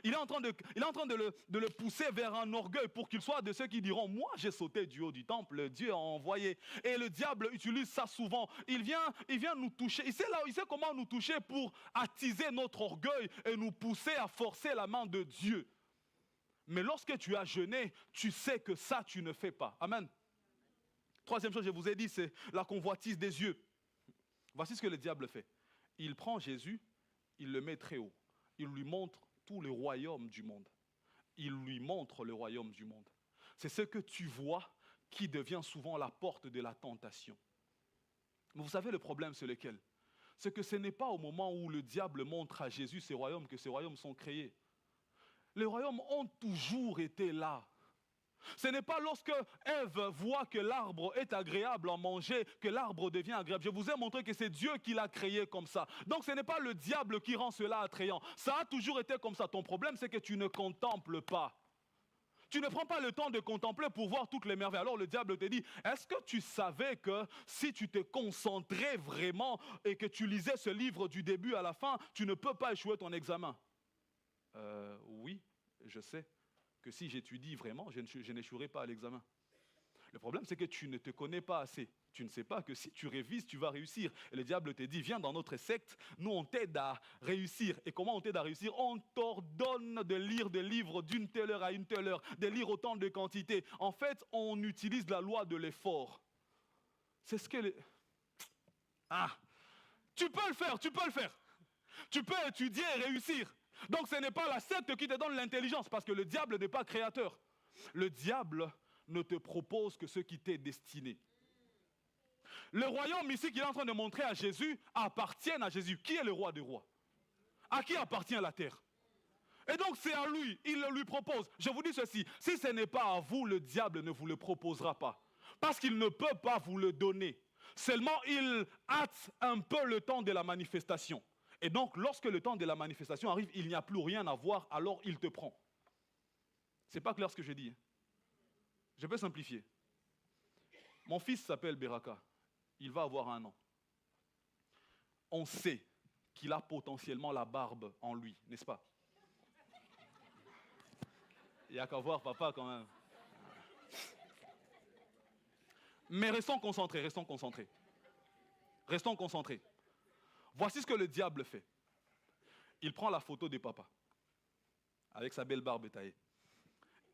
S1: Il est en train de le pousser vers un orgueil pour qu'il soit de ceux qui diront, moi j'ai sauté du haut du temple, Dieu a envoyé. Et le diable utilise ça souvent. Il vient nous toucher. Il sait comment nous toucher pour attiser notre orgueil et nous pousser à forcer la main de Dieu. Mais lorsque tu as jeûné, tu sais que ça tu ne fais pas. Amen. Troisième chose, je vous ai dit, c'est la convoitise des yeux. Voici ce que le diable fait. Il prend Jésus, il le met très haut. Il lui montre tout le royaume du monde. Il lui montre le royaume du monde. C'est ce que tu vois qui devient souvent la porte de la tentation. Mais vous savez le problème, c'est lequel? C'est que ce n'est pas au moment où le diable montre à Jésus ces royaumes que ces royaumes sont créés. Les royaumes ont toujours été là. Ce n'est pas lorsque Ève voit que l'arbre est agréable à manger que l'arbre devient agréable. Je vous ai montré que c'est Dieu qui l'a créé comme ça. Donc ce n'est pas le diable qui rend cela attrayant. Ça a toujours été comme ça. Ton problème, c'est que tu ne contemples pas. Tu ne prends pas le temps de contempler pour voir toutes les merveilles. Alors le diable te dit, est-ce que tu savais que si tu te concentrais vraiment et que tu lisais ce livre du début à la fin, tu ne peux pas échouer ton examen? Oui, je sais que si j'étudie vraiment, je n'échouerai pas à l'examen. Le problème, c'est que tu ne te connais pas assez. Tu ne sais pas que si tu révises, tu vas réussir. Et le diable te dit, viens dans notre secte, nous on t'aide à réussir. Et comment on t'aide à réussir? On t'ordonne de lire des livres d'une telle heure à une telle heure, de lire autant de quantités. En fait, on utilise la loi de l'effort. C'est ce que... Tu peux le faire, tu peux le faire. Tu peux étudier et réussir. Donc ce n'est pas la secte qui te donne l'intelligence, parce que le diable n'est pas créateur. Le diable ne te propose que ce qui t'est destiné. Le royaume ici qu'il est en train de montrer à Jésus appartient à Jésus. Qui est le roi des rois? À qui appartient la terre? Et donc c'est à lui, il le lui propose. Je vous dis ceci, si ce n'est pas à vous, le diable ne vous le proposera pas. Parce qu'il ne peut pas vous le donner. Seulement il hâte un peu le temps de la manifestation. Et donc, lorsque le temps de la manifestation arrive, il n'y a plus rien à voir, alors il te prend. Ce n'est pas clair ce que je dis. Je peux simplifier. Mon fils s'appelle Beraka. Il va avoir 1 an. On sait qu'il a potentiellement la barbe en lui, n'est-ce pas? Il n'y a qu'à voir papa quand même. Mais restons concentrés, restons concentrés. Restons concentrés. Voici ce que le diable fait. Il prend la photo de papa, avec sa belle barbe taillée.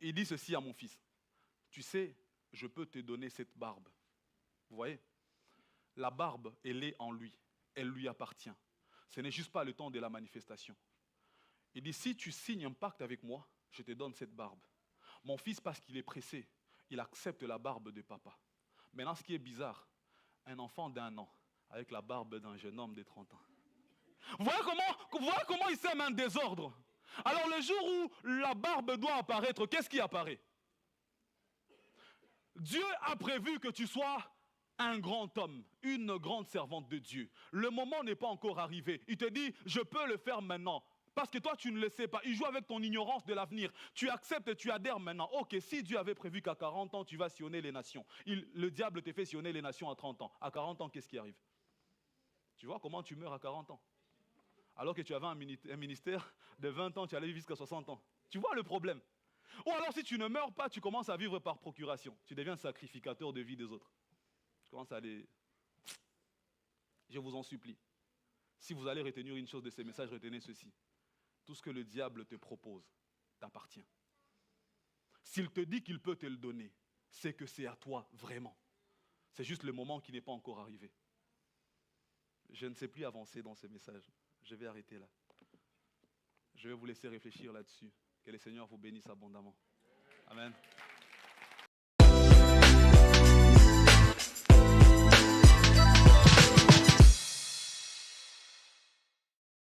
S1: il dit ceci à mon fils. Tu sais, je peux te donner cette barbe. Vous voyez? La barbe, elle est en lui. Elle lui appartient. Ce n'est juste pas le temps de la manifestation. Il dit, si tu signes un pacte avec moi, je te donne cette barbe. Mon fils, parce qu'il est pressé, il accepte la barbe de papa. Maintenant, ce qui est bizarre, un enfant d'1 an, avec la barbe d'un jeune homme de 30 ans. Voilà comment il sème un désordre. Alors le jour où la barbe doit apparaître, qu'est-ce qui apparaît? Dieu a prévu que tu sois un grand homme, une grande servante de Dieu. Le moment n'est pas encore arrivé. Il te dit, je peux le faire maintenant. Parce que toi, tu ne le sais pas. Il joue avec ton ignorance de l'avenir. Tu acceptes et tu adhères maintenant. Ok, si Dieu avait prévu qu'à 40 ans, tu vas sillonner les nations. Le diable te fait sillonner les nations à 30 ans. À 40 ans, qu'est-ce qui arrive? Tu vois comment tu meurs à 40 ans? Alors que tu avais un ministère de 20 ans, tu allais vivre jusqu'à 60 ans. Tu vois le problème? Ou alors si tu ne meurs pas, tu commences à vivre par procuration. Tu deviens sacrificateur de vie des autres. Tu commences à aller... Je vous en supplie. Si vous allez retenir une chose de ces messages, retenez ceci. Tout ce que le diable te propose t'appartient. S'il te dit qu'il peut te le donner, c'est que c'est à toi vraiment. C'est juste le moment qui n'est pas encore arrivé. Je ne sais plus avancer dans ces messages. Je vais arrêter là. Je vais vous laisser réfléchir là-dessus. Que le Seigneur vous bénisse abondamment. Amen.